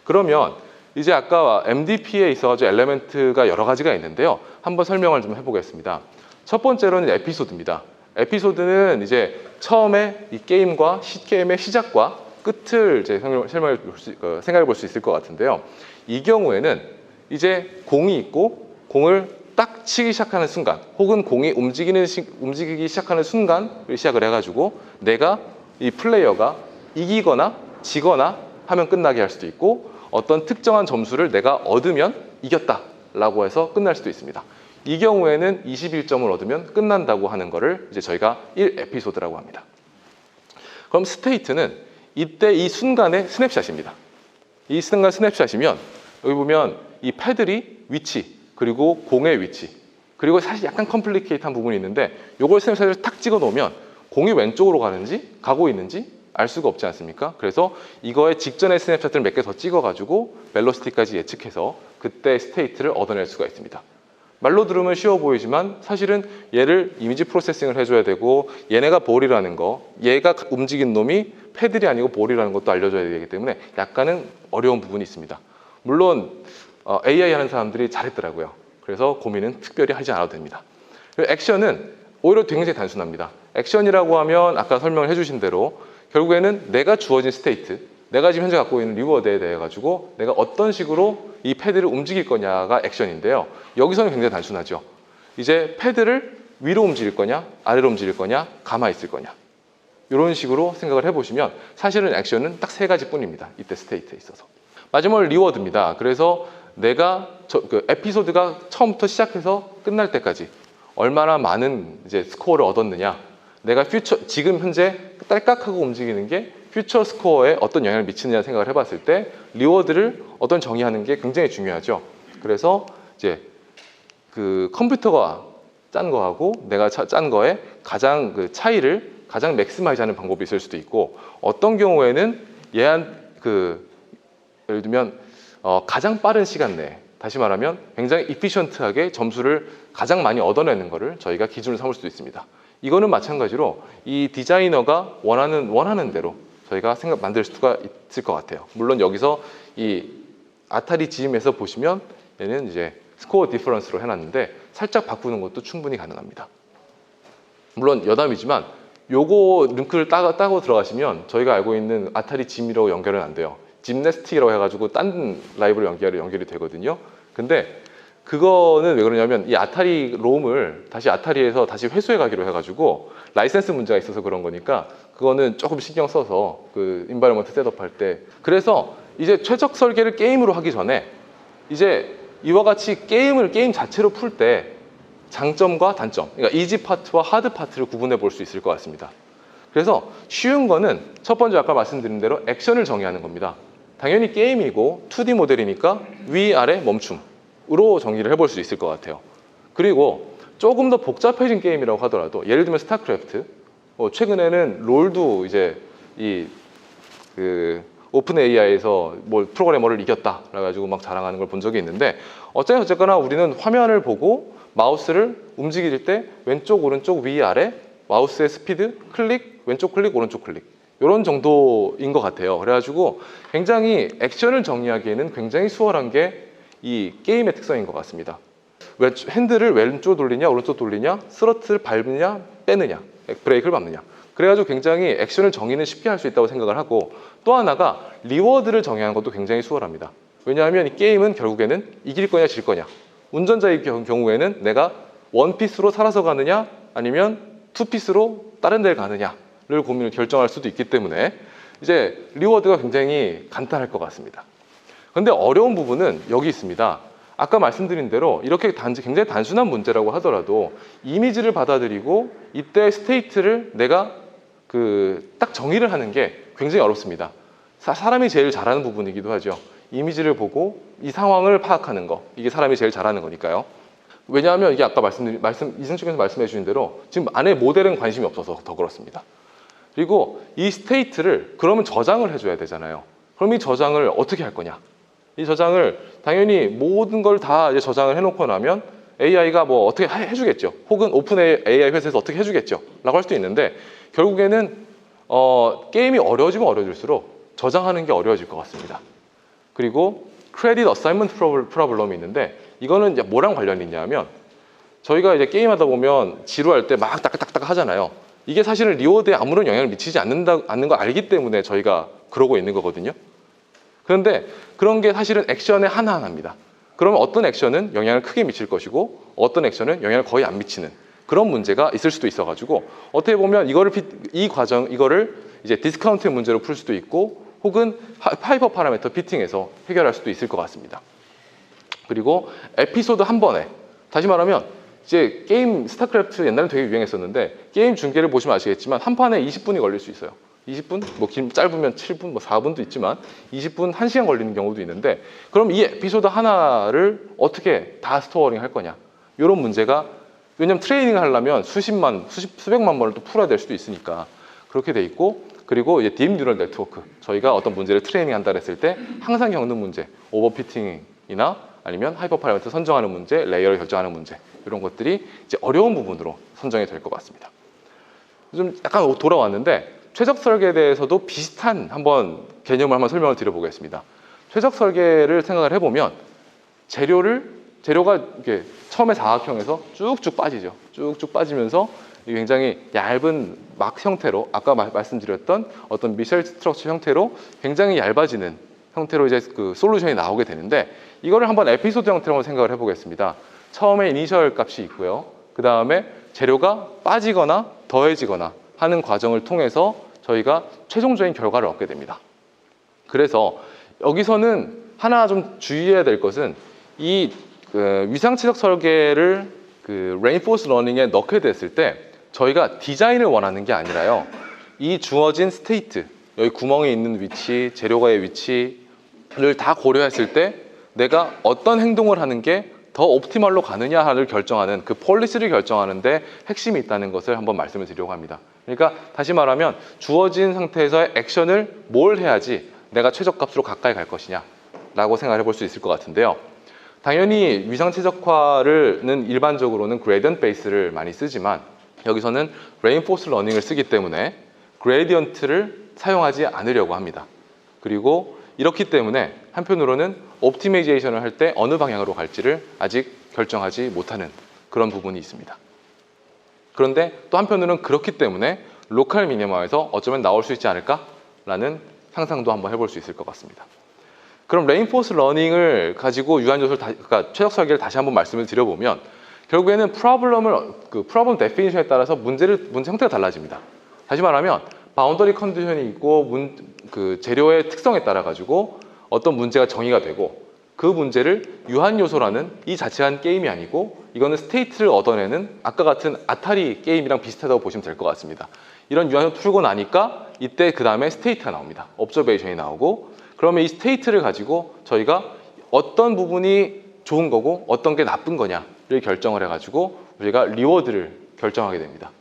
그러면 이제 아까 MDP에 있어가지고 엘레멘트가 여러 가지가 있는데요. 한번 설명을 좀 해보겠습니다. 첫 번째로는 에피소드입니다. 에피소드는 이제 처음에 이 게임의 시작과 끝을 이제 생각해 볼 수 있을 것 같은데요. 이 경우에는 이제 공이 있고 공을 딱 치기 시작하는 순간 혹은 공이 움직이기 시작하는 순간을 시작을 해가지고 내가 이 플레이어가 이기거나 지거나 하면 끝나게 할 수도 있고 어떤 특정한 점수를 내가 얻으면 이겼다라고 해서 끝날 수도 있습니다. 이 경우에는 21점을 얻으면 끝난다고 하는 거를 이제 저희가 1에피소드라고 합니다. 그럼 스테이트는 이때 이 순간의 스냅샷입니다. 이 순간 스냅샷이면 여기 보면 이 패들이 위치 그리고 공의 위치 그리고 사실 약간 컴플리케이트한 부분이 있는데 이걸 스냅샷을 탁 찍어 놓으면 공이 왼쪽으로 가고 있는지 알 수가 없지 않습니까? 그래서 이거의 직전의 스냅샷을 몇 개 더 찍어가지고 벨로시티까지 예측해서 그때 스테이트를 얻어낼 수가 있습니다. 말로 들으면 쉬워 보이지만 사실은 얘를 이미지 프로세싱을 해줘야 되고 얘네가 볼이라는 거, 얘가 움직인 놈이 패들이 아니고 볼이라는 것도 알려줘야 되기 때문에 약간은 어려운 부분이 있습니다. 물론 AI 하는 사람들이 잘했더라고요. 그래서 고민은 특별히 하지 않아도 됩니다. 그리고 액션은 오히려 굉장히 단순합니다. 액션이라고 하면 아까 설명을 해주신 대로 결국에는 내가 주어진 스테이트, 내가 지금 현재 갖고 있는 리워드에 대해 가지고 내가 어떤 식으로 이 패드를 움직일 거냐가 액션인데요. 여기서는 굉장히 단순하죠. 이제 패드를 위로 움직일 거냐, 아래로 움직일 거냐, 가만히 있을 거냐. 이런 식으로 생각을 해보시면 사실은 액션은 딱 세 가지 뿐입니다. 이때 스테이트에 있어서. 마지막으로 리워드입니다. 그래서 내가 에피소드가 처음부터 시작해서 끝날 때까지 얼마나 많은 이제 스코어를 얻었느냐, 내가 지금 현재 딸깍하고 움직이는 게 퓨처 스코어에 어떤 영향을 미치느냐 생각을 해봤을 때 리워드를 정의하는 게 굉장히 중요하죠. 그래서 이제 그 컴퓨터가 짠 거하고 내가 짠 거에 가장 그 차이를 가장 맥시마이즈하는 방법이 있을 수도 있고 어떤 경우에는 예를 들면 가장 빠른 시간 내에 다시 말하면 굉장히 이피션트하게 점수를 가장 많이 얻어내는 거를 저희가 기준으로 삼을 수도 있습니다. 이거는 마찬가지로 이 디자이너가 원하는 대로 저희가 만들 수가 있을 것 같아요. 물론 여기서 이 아타리 GM에서 보시면 얘는 이제 스코어 디퍼런스로 해놨는데 살짝 바꾸는 것도 충분히 가능합니다. 물론 여담이지만 요거 링크를 따고 들어가시면 저희가 알고 있는 아타리 GM이라고 연결은 안 돼요. 짐네스틱이라고 해가지고 딴 라이브로 연결이 되거든요. 근데 그거는 왜 그러냐면 이 아타리 롬을 다시 아타리에서 다시 회수해 가기로 해가지고 라이센스 문제가 있어서 그런 거니까 그거는 조금 신경 써서 그 인바이러먼트 셋업할 때 그래서 이제 최적 설계를 게임으로 하기 전에 이제 이와 같이 게임 자체로 풀 때 장점과 단점, 그러니까 이지 파트와 하드 파트를 구분해 볼 수 있을 것 같습니다. 그래서 쉬운 거는 첫 번째 아까 말씀드린 대로 액션을 정의하는 겁니다. 당연히 게임이고 2D 모델이니까 위아래 멈춤으로 정의를 해볼 수 있을 것 같아요. 그리고 조금 더 복잡해진 게임이라고 하더라도 예를 들면 스타크래프트, 최근에는 롤도 이제 오픈 AI에서 프로그래머를 이겼다 그래가지고 막 자랑하는 걸 본 적이 있는데 어쨌거나 우리는 화면을 보고 마우스를 움직일 때 왼쪽 오른쪽 위아래 마우스의 스피드 클릭 왼쪽 클릭 오른쪽 클릭 이런 정도인 것 같아요. 그래가지고 굉장히 액션을 정의하기에는 굉장히 수월한 게 이 게임의 특성인 것 같습니다. 핸들을 왼쪽 돌리냐 오른쪽 돌리냐 스로틀 밟느냐 빼느냐 브레이크를 밟느냐 그래가지고 굉장히 액션을 정의는 쉽게 할 수 있다고 생각을 하고 또 하나가 리워드를 정의하는 것도 굉장히 수월합니다. 왜냐하면 이 게임은 결국에는 이길 거냐 질 거냐 운전자의 경우에는 내가 원피스로 살아서 가느냐 아니면 투피스로 다른 데를 가느냐를 고민을 결정할 수도 있기 때문에 이제 리워드가 굉장히 간단할 것 같습니다. 근데 어려운 부분은 여기 있습니다. 아까 말씀드린 대로 이렇게 굉장히 단순한 문제라고 하더라도 이미지를 받아들이고 이때 스테이트를 내가 딱 정의를 하는 게 굉장히 어렵습니다. 사람이 제일 잘하는 부분이기도 하죠. 이미지를 보고 이 상황을 파악하는 거, 이게 사람이 제일 잘하는 거니까요. 왜냐하면 이게 아까 이승준께서 말씀해 주신 대로 지금 안에 모델은 관심이 없어서 더 그렇습니다. 그리고 이 스테이트를 그러면 저장을 해줘야 되잖아요. 그럼 이 저장을 어떻게 할 거냐? 이 저장을 당연히 모든 걸 다 저장을 해놓고 나면 AI가 뭐 어떻게 해주겠죠. 혹은 오픈 AI 회사에서 어떻게 해주겠죠. 라고 할 수도 있는데 결국에는 게임이 어려워지면 어려워질수록 저장하는 게 어려워질 것 같습니다. 그리고 크레딧 어사이먼트 프로블럼이 있는데 이거는 이제 뭐랑 관련이 있냐면 저희가 이제 게임하다 보면 지루할 때 막 딱딱딱 하잖아요. 이게 사실은 리워드에 아무런 영향을 미치지 않는 걸 알기 때문에 저희가 그러고 있는 거거든요. 그런데 그런 게 사실은 액션의 하나하나입니다. 그러면 어떤 액션은 영향을 크게 미칠 것이고 어떤 액션은 영향을 거의 안 미치는 그런 문제가 있을 수도 있어가지고 어떻게 보면 이거를 이제 디스카운트 문제로 풀 수도 있고 혹은 하이퍼 파라미터 피팅에서 해결할 수도 있을 것 같습니다. 그리고 에피소드 한 번에 다시 말하면 이제 게임 스타크래프트 옛날에 되게 유행했었는데 게임 중계를 보시면 아시겠지만 한 판에 20분이 걸릴 수 있어요. 20분? 뭐 짧으면 7분, 뭐 4분도 있지만 20분, 1시간 걸리는 경우도 있는데 그럼 이 에피소드 하나를 어떻게 다 스토어링 할 거냐? 이런 문제가 왜냐면 트레이닝을 하려면 수백만 번을 또 풀어야 될 수도 있으니까 그렇게 돼 있고 그리고 이제 딥 뉴럴 네트워크 저희가 어떤 문제를 트레이닝 한다 했을 때 항상 겪는 문제 오버피팅이나 아니면 하이퍼 파라미터 선정하는 문제, 레이어를 결정하는 문제 이런 것들이 이제 어려운 부분으로 선정이 될 것 같습니다. 좀 약간 돌아왔는데 최적 설계에 대해서도 비슷한 한번 개념을 한번 설명을 드려보겠습니다. 최적 설계를 생각을 해보면 재료가 이렇게 처음에 사각형에서 쭉쭉 빠지죠. 쭉쭉 빠지면서 굉장히 얇은 막 형태로 아까 말씀드렸던 어떤 미셸 스트럭처 형태로 굉장히 얇아지는 형태로 이제 그 솔루션이 나오게 되는데 이거를 한번 에피소드 형태로 한번 생각을 해보겠습니다. 처음에 이니셜 값이 있고요. 그 다음에 재료가 빠지거나 더해지거나 하는 과정을 통해서 저희가 최종적인 결과를 얻게 됩니다. 그래서 여기서는 하나 좀 주의해야 될 것은 이 위상치적 설계를 레인포스 러닝에 넣게 됐을 때 저희가 디자인을 원하는 게 아니라요. 이 주어진 스테이트, 여기 구멍이 있는 위치, 재료가의 위치를 다 고려했을 때 내가 어떤 행동을 하는 게 더 옵티멀로 가느냐를 결정하는 그 폴리시를 결정하는데 핵심이 있다는 것을 한번 말씀을 드리려고 합니다. 그러니까 다시 말하면 주어진 상태에서의 액션을 뭘 해야지 내가 최적값으로 가까이 갈 것이냐 라고 생각을 해볼 수 있을 것 같은데요. 당연히 위상 최적화는 일반적으로는 그레디언트 베이스를 많이 쓰지만 여기서는 레인포스 러닝을 쓰기 때문에 그레디언트를 사용하지 않으려고 합니다. 그리고 이렇기 때문에 한편으로는 옵티마이제이션을 할 때 어느 방향으로 갈지를 아직 결정하지 못하는 그런 부분이 있습니다. 그런데 또 한편으로는 그렇기 때문에 로컬 미니마에서 어쩌면 나올 수 있지 않을까라는 상상도 한번 해볼 수 있을 것 같습니다. 그럼 레인포스 러닝을 가지고 유한 요소를 그러니까 최적 설계를 다시 한번 말씀을 드려보면 결국에는 프로블럼 데피니션에 따라서 문제 형태가 달라집니다. 다시 말하면 바운더리 컨디션이 있고 재료의 특성에 따라 가지고 어떤 문제가 정의가 되고 그 문제를 유한 요소라는 이 자체한 게임이 아니고 이거는 스테이트를 얻어내는 아까 같은 아타리 게임이랑 비슷하다고 보시면 될 것 같습니다. 이런 유한 요소 풀고 나니까 이때 그 다음에 스테이트가 나옵니다. 옵저베이션이 나오고 그러면 이 스테이트를 가지고 저희가 어떤 부분이 좋은 거고 어떤 게 나쁜 거냐를 결정을 해가지고 우리가 리워드를 결정하게 됩니다.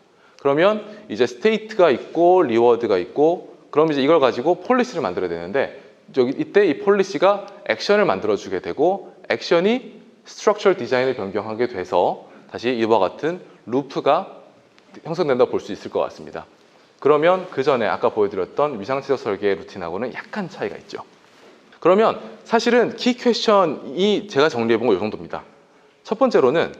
그러면 이제 스테이트가 있고 리워드가 있고 그럼 이제 이걸 가지고 폴리시를 만들어야 되는데 이때 이 폴리시가 액션을 만들어주게 되고 액션이 스트럭처럴 디자인을 변경하게 돼서 다시 이와 같은 루프가 형성된다고 볼 수 있을 것 같습니다. 그러면 그 전에 아까 보여드렸던 위상치적 설계 루틴하고는 약간 차이가 있죠. 그러면 사실은 키 퀘스천이 제가 정리해본 거 이 정도입니다. 첫 번째로는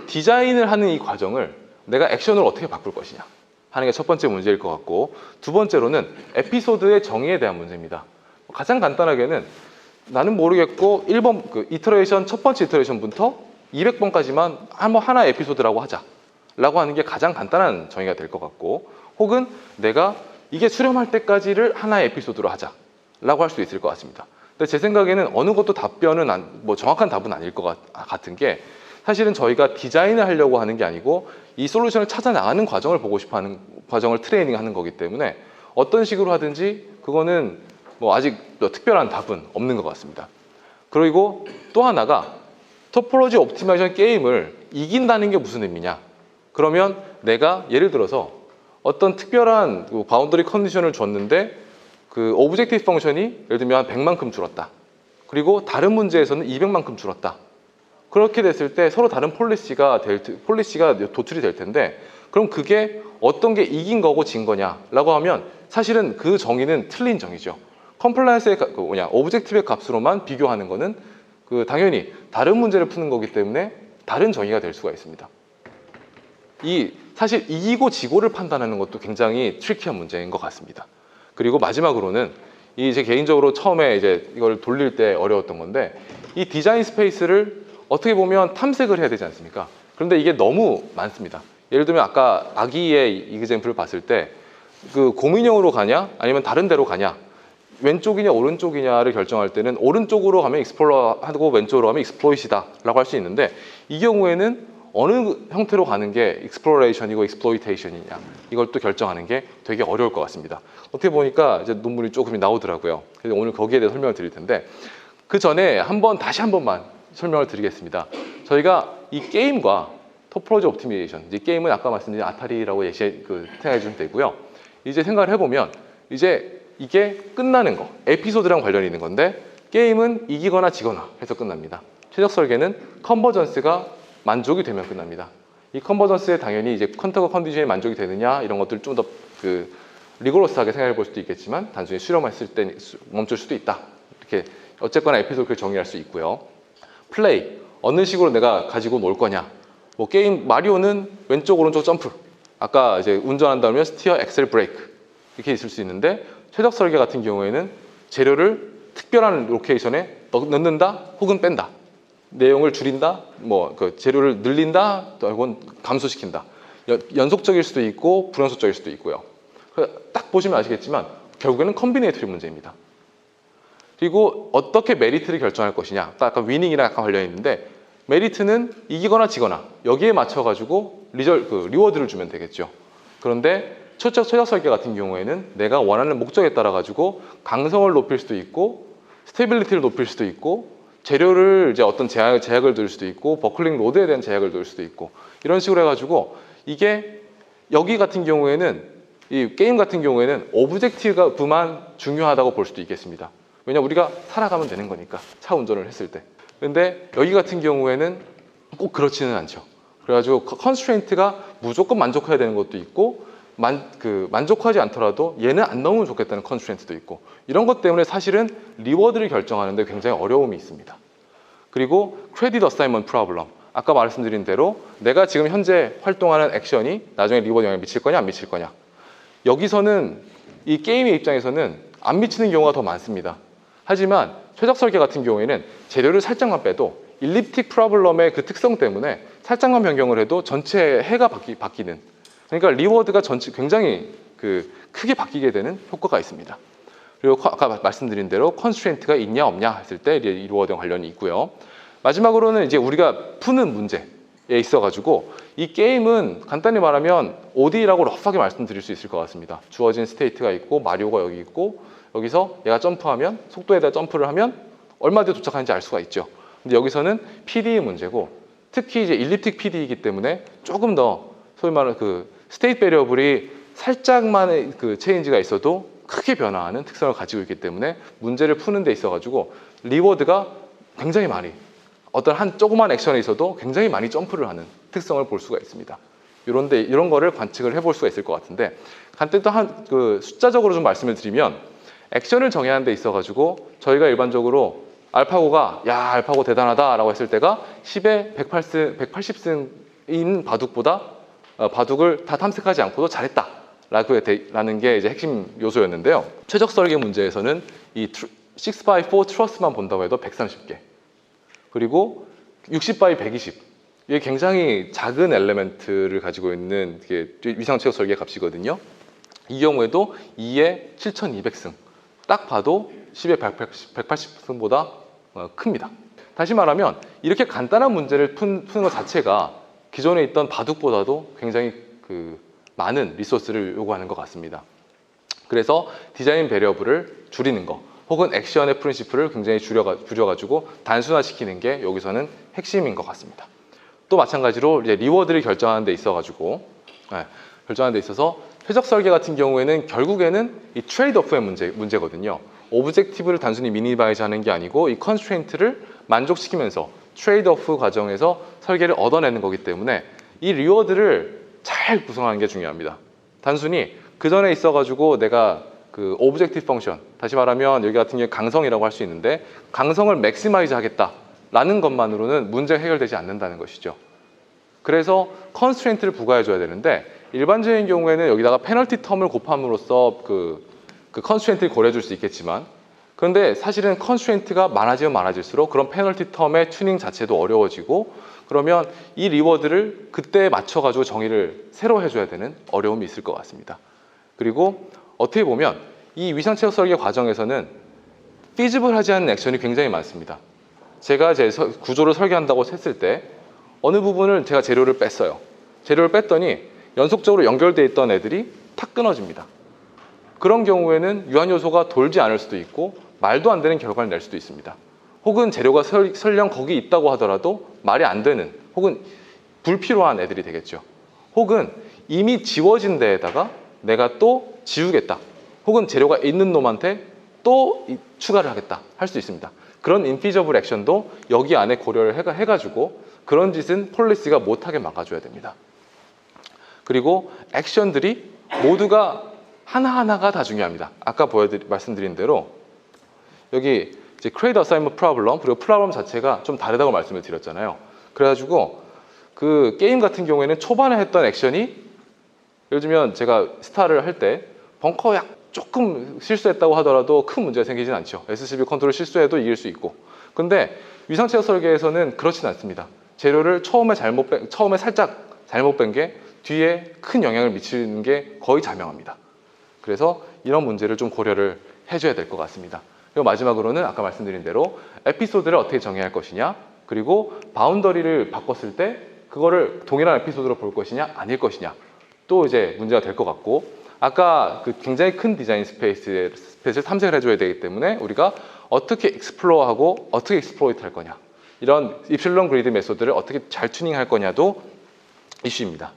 디자인을 하는 이 과정을 내가 액션으로 어떻게 바꿀 것이냐 하는 게 첫 번째 문제일 것 같고 두 번째로는 에피소드의 정의에 대한 문제입니다. 가장 간단하게는 나는 모르겠고 1번 이터레이션 첫 번째 이터레이션부터 200번까지만 하나의 에피소드라고 하자 라고 하는 게 가장 간단한 정의가 될 것 같고 혹은 내가 이게 수렴할 때까지를 하나의 에피소드로 하자 라고 할 수 있을 것 같습니다. 근데 제 생각에는 어느 것도 답변은 정확한 답은 아닐 것 같은 게 사실은 저희가 디자인을 하려고 하는 게 아니고 이 솔루션을 찾아 나가는 과정을 보고 싶어 하는 과정을 트레이닝하는 거기 때문에 어떤 식으로 하든지 그거는 뭐 아직 특별한 답은 없는 것 같습니다. 그리고 또 하나가 토포로지 옵티마이제이션 게임을 이긴다는 게 무슨 의미냐? 그러면 내가 예를 들어서 어떤 특별한 바운더리 컨디션을 줬는데 그 오브젝티브 펑션이 예를 들면 100만큼 줄었다. 그리고 다른 문제에서는 200만큼 줄었다. 그렇게 됐을 때 서로 다른 폴리시가 도출이 될 텐데 그럼 그게 어떤 게 이긴 거고 진 거냐라고 하면 사실은 그 정의는 틀린 정의죠. 컴플라이언스의 오브젝티브의 값으로만 비교하는 거는 당연히 다른 문제를 푸는 거기 때문에 다른 정의가 될 수가 있습니다. 사실 이기고 지고를 판단하는 것도 굉장히 트리키한 문제인 것 같습니다. 그리고 마지막으로는 제 개인적으로 처음에 이걸 돌릴 때 어려웠던 건데 이 디자인 스페이스를 어떻게 보면 탐색을 해야 되지 않습니까? 그런데 이게 너무 많습니다. 예를 들면 아까 아기의 이그젬플을 봤을 때 그 고민형으로 가냐 아니면 다른 데로 가냐 왼쪽이냐 오른쪽이냐를 결정할 때는 오른쪽으로 가면 익스플로러 하고 왼쪽으로 가면 익스플로이트다 라고 할 수 있는데 이 경우에는 어느 형태로 가는 게 익스플로레이션이고 익스플로이테이션이냐 이걸 또 결정하는 게 되게 어려울 것 같습니다. 어떻게 보니까 이제 논문이 조금 나오더라고요. 그래서 오늘 거기에 대해 설명을 드릴 텐데 그 전에 다시 한 번만 설명을 드리겠습니다. 저희가 이 게임과 토포로지 옵티미제이션, 이제 게임은 아까 말씀드린 아타리라고 생각해 주시면 되고요. 이제 생각을 해보면 이제 이게 끝나는 거, 에피소드랑 관련이 있는 건데 게임은 이기거나 지거나 해서 끝납니다. 최적 설계는 컨버전스가 만족이 되면 끝납니다. 이 컨버전스에 당연히 이제 컨터가 컨디션이 만족이 되느냐 이런 것들 좀 더 리고러스하게 생각해 볼 수도 있겠지만 단순히 수렴했을 때 멈출 수도 있다. 이렇게 어쨌거나 에피소드를 정의할 수 있고요. 플레이, 어느 식으로 내가 가지고 놀 거냐. 뭐 게임 마리오는 왼쪽 오른쪽 점프. 아까 이제 운전한다면 스티어, 엑셀, 브레이크 이렇게 있을 수 있는데 최적 설계 같은 경우에는 재료를 특별한 로케이션에 넣는다 혹은 뺀다. 내용을 줄인다, 재료를 늘린다, 혹은 감소시킨다. 연속적일 수도 있고 불연속적일 수도 있고요. 딱 보시면 아시겠지만 결국에는 컨비네이터리 문제입니다. 그리고 어떻게 메리트를 결정할 것이냐. 아까 위닝이랑 약간 관련이 있는데 메리트는 이기거나 지거나 여기에 맞춰가지고 리워드를 주면 되겠죠. 그런데 최적 설계 같은 경우에는 내가 원하는 목적에 따라 가지고 강성을 높일 수도 있고 스테빌리티를 높일 수도 있고 재료를 이제 어떤 제약을 둘 수도 있고 버클링 로드에 대한 제약을 둘 수도 있고 이런 식으로 해가지고 이게 여기 같은 경우에는 이 게임 같은 경우에는 오브젝티브만 중요하다고 볼 수도 있겠습니다. 왜냐면 우리가 살아가면 되는 거니까 차 운전을 했을 때. 근데 여기 같은 경우에는 꼭 그렇지는 않죠. 그래가지고 컨스트레인트가 무조건 만족해야 되는 것도 있고 만족하지 않더라도 얘는 안 넣으면 좋겠다는 컨스트레인트도 있고 이런 것 때문에 사실은 리워드를 결정하는데 굉장히 어려움이 있습니다. 그리고 크레딧 어사인먼트 프로블럼, 아까 말씀드린 대로 내가 지금 현재 활동하는 액션이 나중에 리워드 영향을 미칠 거냐 안 미칠 거냐. 여기서는 이 게임의 입장에서는 안 미치는 경우가 더 많습니다. 하지만 최적 설계 같은 경우에는 재료를 살짝만 빼도 일립틱 프로블럼의 그 특성 때문에 살짝만 변경을 해도 전체 해가 바뀌는, 그러니까 리워드가 굉장히 크게 바뀌게 되는 효과가 있습니다. 그리고 아까 말씀드린 대로 컨스트레인트가 있냐 없냐 했을 때 리워드와 관련이 있고요. 마지막으로는 이제 우리가 푸는 문제에 있어가지고 이 게임은 간단히 말하면 OD라고 러프하게 말씀드릴 수 있을 것 같습니다. 주어진 스테이트가 있고 마리오가 여기 있고 여기서 얘가 점프하면 속도에 대해 점프를 하면 얼마 뒤에 도착하는지 알 수가 있죠. 근데 여기서는 PD의 문제고 특히 이제 일립틱 PD이기 때문에 조금 더 소위 말하는 스테이트 베리어블이 살짝만의 체인지가 있어도 크게 변화하는 특성을 가지고 있기 때문에 문제를 푸는 데 있어가지고 리워드가 굉장히 많이 어떤 조그만 액션에 있어도 굉장히 많이 점프를 하는 특성을 볼 수가 있습니다. 이런 거를 관측을 해볼 수가 있을 것 같은데 간단히 또 숫자적으로 좀 말씀을 드리면 액션을 정의하는 데 있어가지고 저희가 일반적으로 알파고가 알파고 대단하다라고 했을 때가 10에 180승인 바둑보다 바둑을 다 탐색하지 않고도 잘했다 라는 게 이제 핵심 요소였는데요. 최적 설계 문제에서는 이 6x4 트러스만 본다고 해도 130개, 그리고 60x 120, 이게 굉장히 작은 엘리멘트를 가지고 있는 위상 최적 설계 값이거든요. 이 경우에도 2에 7200승, 딱 봐도 10에 180승보다 큽니다. 다시 말하면 이렇게 간단한 문제를 푸는 것 자체가 기존에 있던 바둑보다도 굉장히 많은 리소스를 요구하는 것 같습니다. 그래서 디자인 베리어블을 줄이는 거 혹은 액션의 프린시플을 굉장히 줄여가지고 단순화시키는 게 여기서는 핵심인 것 같습니다. 또 마찬가지로 이제 리워드를 결정하는 데 있어가지고 결정하는 데 있어서 최적 설계 같은 경우에는 결국에는 이 트레이드오프의 문제거든요. 오브젝티브를 단순히 미니마이즈 하는 게 아니고 이 컨스트레인트를 만족시키면서 트레이드오프 과정에서 설계를 얻어내는 거기 때문에 이 리워드를 잘 구성하는 게 중요합니다. 단순히 그 전에 있어가지고 내가 그 오브젝티브 펑션, 다시 말하면 여기 같은 경우에 강성이라고 할 수 있는데 강성을 맥시마이즈 하겠다라는 것만으로는 문제가 해결되지 않는다는 것이죠. 그래서 컨스트레인트를 부과해줘야 되는데 일반적인 경우에는 여기다가 페널티 텀을 곱함으로써 그 컨스트레인트를 고려해줄 수 있겠지만 그런데 사실은 컨스트레인트가 많아지면 많아질수록 그런 페널티 텀의 튜닝 자체도 어려워지고 그러면 이 리워드를 그때에 맞춰가지고 정의를 새로 해줘야 되는 어려움이 있을 것 같습니다. 그리고 어떻게 보면 이 위상체적 설계 과정에서는 피지블하지 않은 액션이 굉장히 많습니다. 제가 제 구조를 설계한다고 했을 때 어느 부분을 제가 재료를 뺐어요. 재료를 뺐더니 연속적으로 연결되어 있던 애들이 탁 끊어집니다. 그런 경우에는 유한 요소가 돌지 않을 수도 있고 말도 안 되는 결과를 낼 수도 있습니다. 혹은 재료가 설령 거기 있다고 하더라도 말이 안 되는 혹은 불필요한 애들이 되겠죠. 혹은 이미 지워진 데에다가 내가 또 지우겠다. 혹은 재료가 있는 놈한테 또 추가를 하겠다 할 수 있습니다. 그런 인피저블 액션도 여기 안에 고려를 해가지고 그런 짓은 폴리시가 못하게 막아줘야 됩니다. 그리고 액션들이 모두가 하나하나가 다 중요합니다. 아까 말씀드린 대로 여기 이제 create assignment problem 그리고 프로블럼 자체가 좀 다르다고 말씀을 드렸잖아요. 그래가지고 그 게임 같은 경우에는 초반에 했던 액션이 예를 들면 제가 스타를 할 때 벙커 조금 실수했다고 하더라도 큰 문제가 생기진 않죠. SCB 컨트롤 실수해도 이길 수 있고. 근데 위상체적 설계에서는 그렇진 않습니다. 재료를 처음에 살짝 잘못 뺀 게 뒤에 큰 영향을 미치는 게 거의 자명합니다. 그래서 이런 문제를 좀 고려를 해줘야 될 것 같습니다. 그리고 마지막으로는 아까 말씀드린 대로 에피소드를 어떻게 정의할 것이냐 그리고 바운더리를 바꿨을 때 그거를 동일한 에피소드로 볼 것이냐 아닐 것이냐 또 이제 문제가 될 것 같고 아까 그 굉장히 큰 디자인 스페이스를 탐색을 해줘야 되기 때문에 우리가 어떻게 익스플로어하고 어떻게 익스플로이트 할 거냐 이런 입실론 그리드 메소드를 어떻게 잘 튜닝할 거냐도 이슈입니다.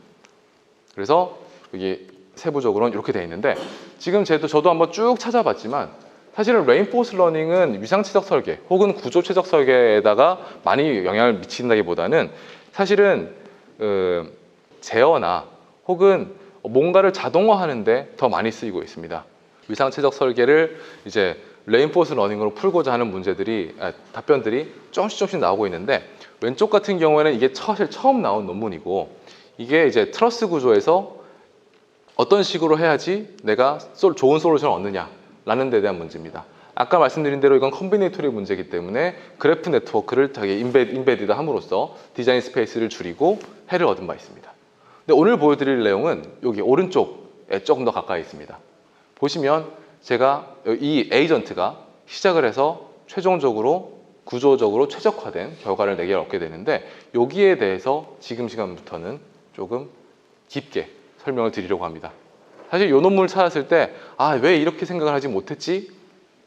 그래서 이게 세부적으로는 이렇게 되어 있는데 지금 저도 한번 쭉 찾아봤지만 사실은 레인포스 러닝은 위상체적 설계 혹은 구조체적 설계에다가 많이 영향을 미친다기보다는 사실은 제어나 혹은 뭔가를 자동화하는데 더 많이 쓰이고 있습니다. 위상체적 설계를 이제 레인포스 러닝으로 풀고자 하는 답변들이 조금씩 나오고 있는데 왼쪽 같은 경우에는 이게 사실 처음 나온 논문이고 이게 이제 트러스 구조에서 어떤 식으로 해야지 내가 좋은 솔루션을 얻느냐라는 데 대한 문제입니다. 아까 말씀드린 대로 이건 컴비네이토리 문제이기 때문에 그래프 네트워크를 자기 인베디드 함으로써 디자인 스페이스를 줄이고 해를 얻은 바 있습니다. 근데 오늘 보여드릴 내용은 여기 오른쪽에 조금 더 가까이 있습니다. 보시면 제가 이 에이전트가 시작을 해서 최종적으로 구조적으로 최적화된 결과를 내게 얻게 되는데 여기에 대해서 지금 시간부터는 조금 깊게 설명을 드리려고 합니다. 사실 이 논문을 찾았을 때 왜 이렇게 생각을 하지 못했지?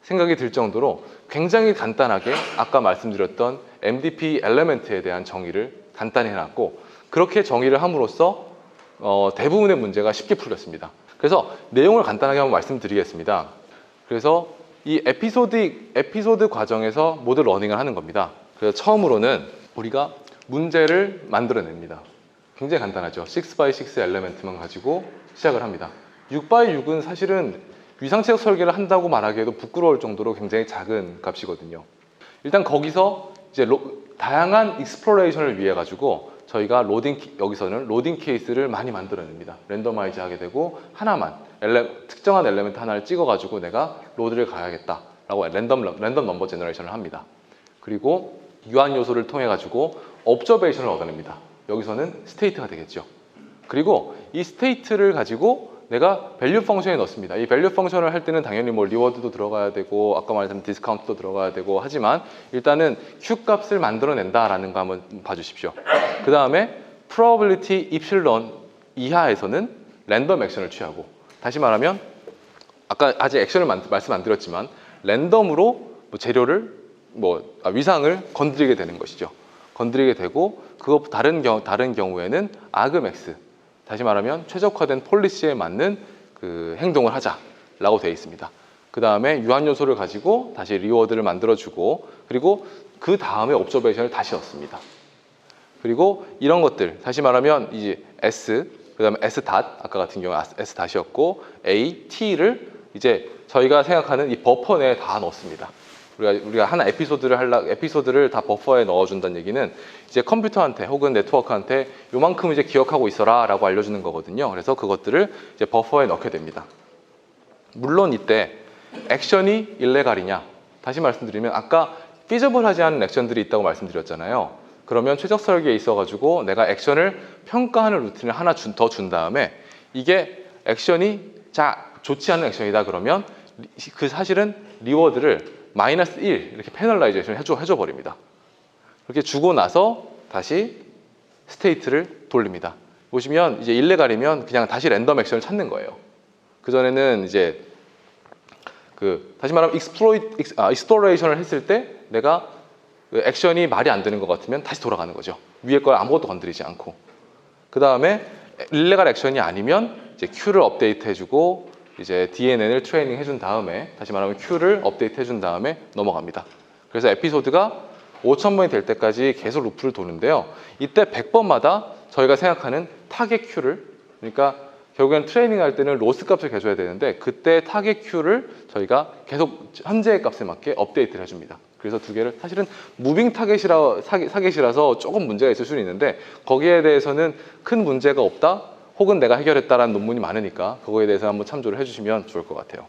생각이 들 정도로 굉장히 간단하게 아까 말씀드렸던 MDP 엘레멘트에 대한 정의를 간단히 해놨고 그렇게 정의를 함으로써 대부분의 문제가 쉽게 풀렸습니다. 그래서 내용을 간단하게 한번 말씀드리겠습니다. 그래서 이 에피소드 과정에서 모두 러닝을 하는 겁니다. 그래서 처음으로는 우리가 문제를 만들어냅니다. 굉장히 간단하죠. 6x6 엘레멘트만 가지고 시작을 합니다. 6x6은 사실은 위상체적 설계를 한다고 말하기에도 부끄러울 정도로 굉장히 작은 값이거든요. 일단 거기서 이제 다양한 익스플로레이션을 위해 가지고 저희가 여기서는 로딩 케이스를 많이 만들어냅니다. 랜더마이즈 하게 되고 하나만 특정한 엘레멘트 하나를 찍어 가지고 내가 로드를 가야겠다라고 랜덤 넘버 제너레이션을 합니다. 그리고 유한 요소를 통해 가지고 옵저베이션을 얻어냅니다. 여기서는 스테이트가 되겠죠. 그리고 이 스테이트를 가지고 내가 밸류 펑션에 넣습니다. 이 밸류 펑션을 할 때는 당연히 뭐 리워드도 들어가야 되고 아까 말했던 디스카운트도 들어가야 되고 하지만 일단은 Q 값을 만들어낸다라는 거 한번 봐주십시오. 그 다음에 probability 입실론 이하에서는 랜덤 액션을 취하고 다시 말하면 아까 아직 액션을 말씀 안 드렸지만 랜덤으로 뭐 재료를 위상을 건드리게 되는 것이죠. 건드리게 되고 그거 다른 경우에는 아그맥스, 다시 말하면 최적화된 폴리시에 맞는 그 행동을 하자라고 되어 있습니다. 그 다음에 유한 요소를 가지고 다시 리워드를 만들어주고 그리고 그 다음에 옵저베이션을 다시 얻습니다. 그리고 이런 것들 다시 말하면 이제 S, 그 다음에 S 닷, 아까 같은 경우 S 닷이었고 A, T를 이제 저희가 생각하는 이 버퍼 내에 다 넣습니다. 우리가 하나 에피소드를 다 버퍼에 넣어준다는 얘기는 이제 컴퓨터한테 혹은 네트워크한테 요만큼 이제 기억하고 있어라라고 알려주는 거거든요. 그래서 그것들을 이제 버퍼에 넣게 됩니다. 물론 이때 액션이 일레갈이냐? 다시 말씀드리면 아까 피저블하지 않은 액션들이 있다고 말씀드렸잖아요. 그러면 최적 설계에 있어가지고 내가 액션을 평가하는 루틴을 하나 더 준 다음에 이게 액션이 좋지 않은 액션이다 그러면 그 사실은 리워드를 -1 이렇게 페널라이제이션을 해줘 버립니다. 그렇게 주고 나서 다시 스테이트를 돌립니다. 보시면 이제 일레갈이면 그냥 다시 랜덤 액션을 찾는 거예요. 그 전에는 이제 다시 말하면 익스플로레이션을 했을 때 내가 그 액션이 말이 안 되는 것 같으면 다시 돌아가는 거죠. 위에 걸 아무것도 건드리지 않고. 그 다음에 일레갈 액션이 아니면 이제 Q를 업데이트 해주고 이제 DNN을 트레이닝 해준 다음에 다시 말하면 Q를 업데이트 해준 다음에 넘어갑니다. 그래서 에피소드가 5,000번이 될 때까지 계속 루프를 도는데요. 이때 100번마다 저희가 생각하는 타겟 Q를, 그러니까 결국엔 트레이닝 할 때는 로스 값을 계줘야 되는데 그때 타겟 Q를 저희가 계속 현재의 값에 맞게 업데이트를 해줍니다. 그래서 두 개를 사실은 무빙 타겟이라서 조금 문제가 있을 수는 있는데 거기에 대해서는 큰 문제가 없다 혹은 내가 해결했다라는 논문이 많으니까 그거에 대해서 한번 참조를 해주시면 좋을 것 같아요.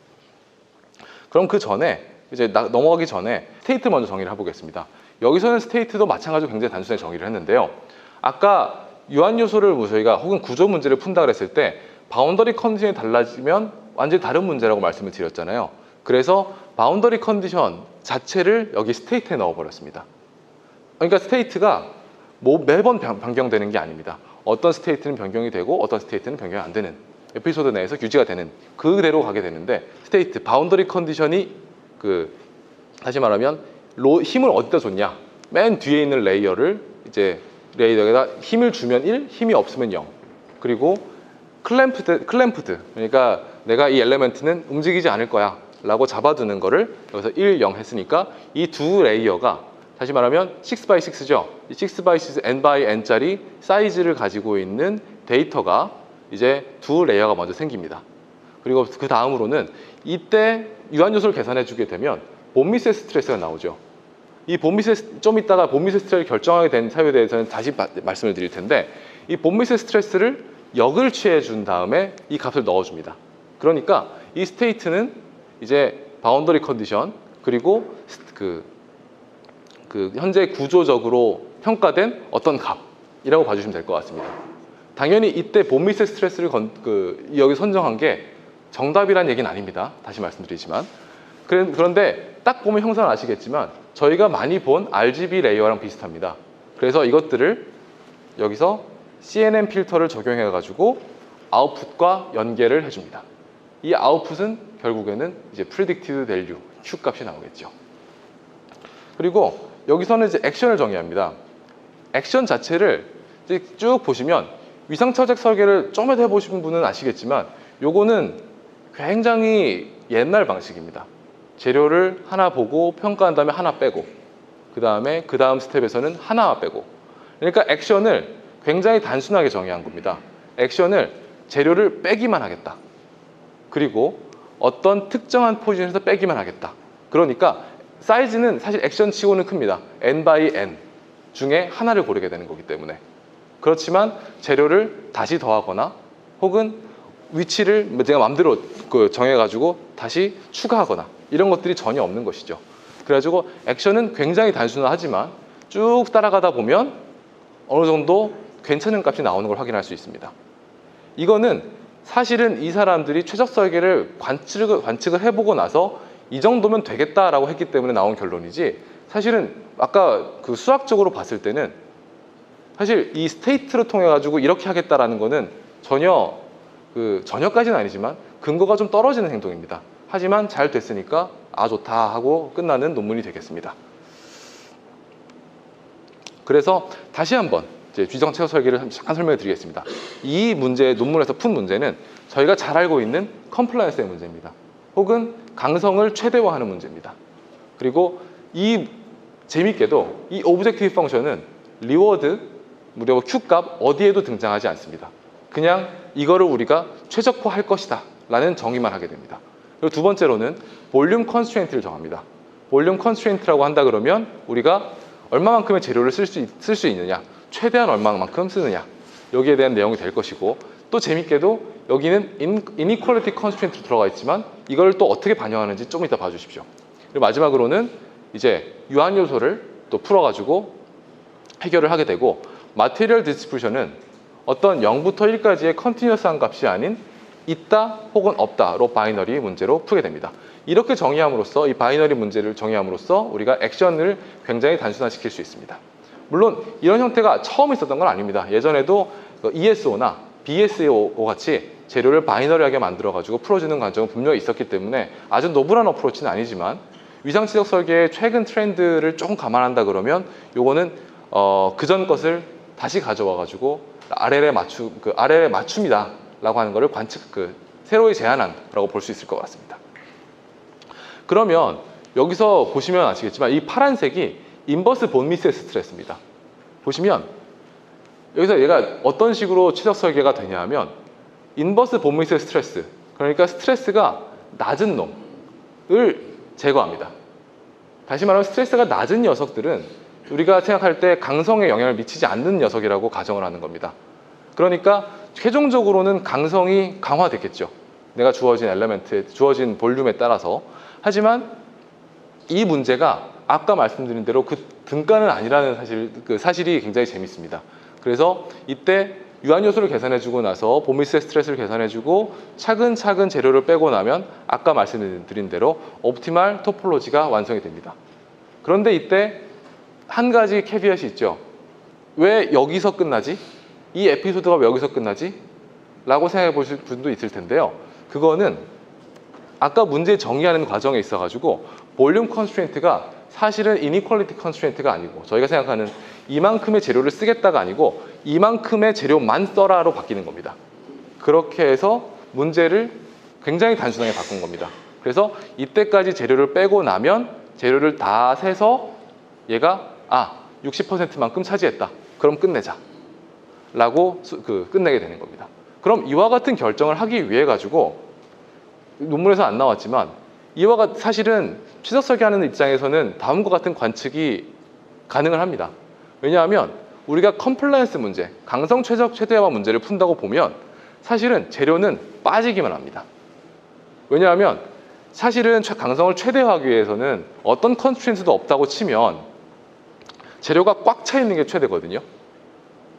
그럼 그 전에 이제 넘어가기 전에 스테이트 먼저 정의를 해보겠습니다. 여기서는 스테이트도 마찬가지로 굉장히 단순하게 정의를 했는데요. 아까 유한 요소를 저희가 혹은 구조 문제를 푼다 그랬을 때 바운더리 컨디션이 달라지면 완전히 다른 문제라고 말씀을 드렸잖아요. 그래서 바운더리 컨디션 자체를 여기 스테이트에 넣어버렸습니다. 그러니까 스테이트가 매번 변경되는 게 아닙니다. 어떤 스테이트는 변경이 되고 어떤 스테이트는 변경이 안 되는 에피소드 내에서 유지가 되는 그대로 가게 되는데 스테이트, 바운더리 컨디션이 다시 말하면 힘을 어디다 줬냐? 맨 뒤에 있는 레이어를 이제 레이어에다 힘을 주면 1, 힘이 없으면 0. 그리고 클램프드 그러니까 내가 이 엘리멘트는 움직이지 않을 거야 라고 잡아두는 거를 여기서 1, 0 했으니까 이 두 레이어가 다시 말하면 6x6죠. 이 6x6 n×n짜리 사이즈를 가지고 있는 데이터가 이제 두 레이어가 먼저 생깁니다. 그리고 그 다음으로는 이때 유한 요소를 계산해 주게 되면 본미세 스트레스가 나오죠. 이 본미세 좀 이따가 본미세 스트레스를 결정하게 된 사유에 대해서는 다시 말씀을 드릴 텐데 이 본미세 스트레스를 역을 취해 준 다음에 이 값을 넣어줍니다. 그러니까 이 스테이트는 이제 바운더리 컨디션 그리고 현재 구조적으로 평가된 어떤 값이라고 봐주시면 될 것 같습니다. 당연히 이때 본미세 스트레스를 여기 선정한 게 정답이란 얘기는 아닙니다. 다시 말씀드리지만 그런데 딱 보면 형상을 아시겠지만 저희가 많이 본 RGB 레이어랑 비슷합니다. 그래서 이것들을 여기서 CNN 필터를 적용해 가지고 아웃풋과 연계를 해줍니다. 이 아웃풋은 결국에는 이제 predicted value Q 값이 나오겠죠. 그리고 여기서는 이제 액션을 정의합니다. 액션 자체를 이제 쭉 보시면 위상차적 설계를 좀 해보신 분은 아시겠지만 요거는 굉장히 옛날 방식입니다. 재료를 하나 보고 평가한 다음에 하나 빼고 그 다음 스텝에서는 하나 빼고 그러니까 액션을 굉장히 단순하게 정의한 겁니다. 액션을 재료를 빼기만 하겠다. 그리고 어떤 특정한 포지션에서 빼기만 하겠다. 그러니까 사이즈는 사실 액션 치고는 큽니다. n×n 중에 하나를 고르게 되는 거기 때문에. 그렇지만 재료를 다시 더하거나 혹은 위치를 제가 마음대로 정해가지고 다시 추가하거나 이런 것들이 전혀 없는 것이죠. 그래가지고 액션은 굉장히 단순하지만 쭉 따라가다 보면 어느 정도 괜찮은 값이 나오는 걸 확인할 수 있습니다. 이거는 사실은 이 사람들이 최적 설계를 관측을 해보고 나서 이 정도면 되겠다라고 했기 때문에 나온 결론이지 사실은 아까 수학적으로 봤을 때는 사실 이 스테이트를 통해 가지고 이렇게 하겠다라는 거는 전혀까지는 아니지만 근거가 좀 떨어지는 행동입니다. 하지만 잘 됐으니까 아 좋다 하고 끝나는 논문이 되겠습니다. 그래서 다시 한번 이제 쥐정 최적 설계를 잠깐 설명해 드리겠습니다. 이 문제 논문에서 푼 문제는 저희가 잘 알고 있는 컴플라이언스의 문제입니다. 혹은 강성을 최대화하는 문제입니다. 그리고 이 재밌게도 이 오브젝티브 펑션은 리워드 무려 Q값 어디에도 등장하지 않습니다. 그냥 이거를 우리가 최적화할 것이다 라는 정의만 하게 됩니다. 그리고 두 번째로는 볼륨 컨스트레인트를 정합니다. 볼륨 컨스트레인트라고 한다 그러면 우리가 얼마만큼의 재료를 쓸 수 있느냐, 최대한 얼마만큼 쓰느냐, 여기에 대한 내용이 될 것이고, 또 재밌게도 여기는 inequality constraint로 들어가 있지만 이걸 또 어떻게 반영하는지 좀 이따 봐주십시오. 그리고 마지막으로는 이제 유한 요소를 또 풀어가지고 해결을 하게 되고, material distribution은 어떤 0부터 1까지의 컨티뉴어스한 값이 아닌 있다 혹은 없다로 바이너리 문제로 풀게 됩니다. 이렇게 정의함으로써, 이 바이너리 문제를 정의함으로써 우리가 액션을 굉장히 단순화시킬 수 있습니다. 물론 이런 형태가 처음 있었던 건 아닙니다. 예전에도 ESO나 BSO 같이 재료를 바이너리하게 만들어가지고 풀어주는 과정은 분명히 있었기 때문에 아주 노블한 어프로치는 아니지만, 위상치적 설계의 최근 트렌드를 조금 감안한다 그러면 요거는 그전 것을 다시 가져와가지고 RL에 맞춤이다 라고 하는 거를 새로이 제안한라고 볼 수 있을 것 같습니다. 그러면 여기서 보시면 아시겠지만 이 파란색이 인버스 본 미스의 스트레스입니다. 보시면 여기서 얘가 어떤 식으로 최적 설계가 되냐 하면, 인버스 본 미스의 스트레스, 그러니까 스트레스가 낮은 놈을 제거합니다. 다시 말하면 스트레스가 낮은 녀석들은 우리가 생각할 때 강성에 영향을 미치지 않는 녀석이라고 가정을 하는 겁니다. 그러니까 최종적으로는 강성이 강화됐겠죠. 내가 주어진 엘리멘트에, 주어진 볼륨에 따라서. 하지만 이 문제가 아까 말씀드린 대로 그 등가는 아니라는 사실이 굉장히 재밌습니다. 그래서 이때 유한 요소를 계산해주고 나서 보미스의 스트레스를 계산해주고 차근차근 재료를 빼고 나면 아까 말씀드린 대로 옵티멀 토폴로지가 완성이 됩니다. 그런데 이때 한 가지 캐비엇이 있죠. 왜 여기서 끝나지? 이 에피소드가 왜 여기서 끝나지? 라고 생각해 보실 분도 있을 텐데요. 그거는 아까 문제 정의하는 과정에 있어가지고 볼륨 컨스트레인트가 사실은 이니퀄리티 컨스트레인트가 아니고, 저희가 생각하는 이만큼의 재료를 쓰겠다가 아니고 이만큼의 재료만 써라로 바뀌는 겁니다. 그렇게 해서 문제를 굉장히 단순하게 바꾼 겁니다. 그래서 이때까지 재료를 빼고 나면 재료를 다 세서 얘가 60%만큼 차지했다. 그럼 끝내자 라고 끝내게 되는 겁니다. 그럼 이와 같은 결정을 하기 위해 가지고, 논문에서 안 나왔지만 사실은 최적 설계하는 입장에서는 다음과 같은 관측이 가능을 합니다. 왜냐하면 우리가 컴플라이언스 문제, 강성 최대화 문제를 푼다고 보면 사실은 재료는 빠지기만 합니다. 왜냐하면 사실은 강성을 최대화하기 위해서는 어떤 컨스트레인트도 없다고 치면 재료가 꽉 차 있는 게 최대거든요.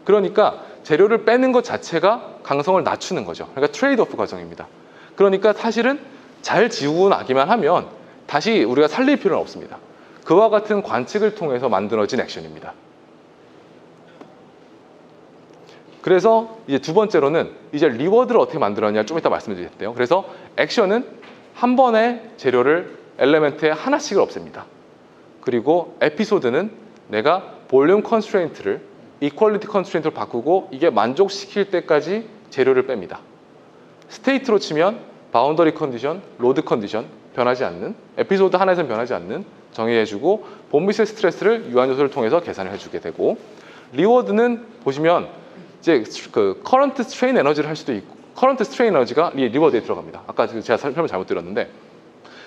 그러니까 재료를 빼는 것 자체가 강성을 낮추는 거죠. 그러니까 트레이드 오프 과정입니다. 그러니까 사실은 잘 지우고 나기만 하면 다시 우리가 살릴 필요는 없습니다. 그와 같은 관측을 통해서 만들어진 액션입니다. 그래서 이제 두 번째로는 이제 리워드를 어떻게 만들었냐 좀 이따 말씀드리겠는데요. 그래서 액션은 한 번에 재료를 엘리멘트에 하나씩을 없앱니다. 그리고 에피소드는 내가 볼륨 컨스트레인트를 이퀄리티 컨스트레인트로 바꾸고 이게 만족시킬 때까지 재료를 뺍니다. 스테이트로 치면 바운더리 컨디션, 로드 컨디션 변하지 않는, 에피소드 하나에서는 변하지 않는 정의해주고, 본미스의 스트레스를 유한 요소를 통해서 계산을 해주게 되고, 리워드는 보시면 이제 커런트 스트레인 에너지를 할 수도 있고, 커런트 스트레인 에너지가 리워드에 들어갑니다. 아까 제가 설명 잘못 드렸는데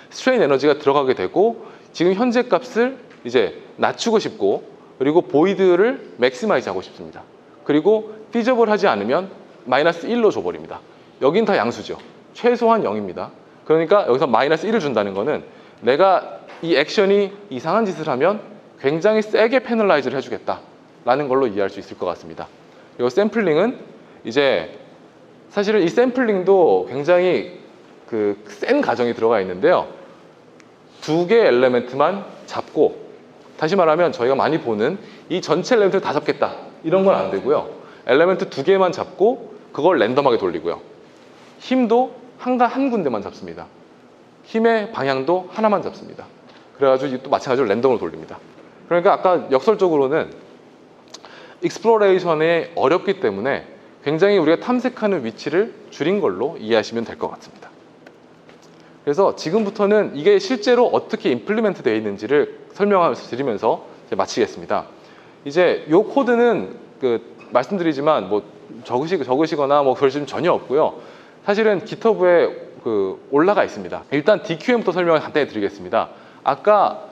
스트레인 에너지가 들어가게 되고, 지금 현재 값을 이제 낮추고 싶고, 그리고 보이드를 맥시마이즈 하고 싶습니다. 그리고 피저블 하지 않으면 마이너스 1로 줘버립니다. 여긴 다 양수죠. 최소한 0입니다. 그러니까 여기서 마이너스 1을 준다는 거는 내가 이 액션이 이상한 짓을 하면 굉장히 세게 페널라이즈를 해주겠다라는 걸로 이해할 수 있을 것 같습니다. 그리고 샘플링은 이제 사실은 이 샘플링도 굉장히 센 가정이 들어가 있는데요. 두 개의 엘리멘트만 잡고, 다시 말하면 저희가 많이 보는 이 전체 엘리멘트를 다 잡겠다 이런 건 안 되고요. 엘리멘트 두 개만 잡고 그걸 랜덤하게 돌리고요. 힘도 한 군데만 잡습니다. 힘의 방향도 하나만 잡습니다. 그래가지고 또 마찬가지로 랜덤으로 돌립니다. 그러니까 아까 역설적으로는 익스플로레이션이 어렵기 때문에 굉장히 우리가 탐색하는 위치를 줄인 걸로 이해하시면 될 것 같습니다. 그래서 지금부터는 이게 실제로 어떻게 임플리멘트 되어 있는지를 설명을 드리면서 이제 마치겠습니다. 이제 이 코드는 말씀드리지만 뭐 적으시거나 뭐 그러시면 전혀 없고요. 사실은 GitHub에 올라가 있습니다. 일단 DQM부터 설명을 간단히 드리겠습니다. 아까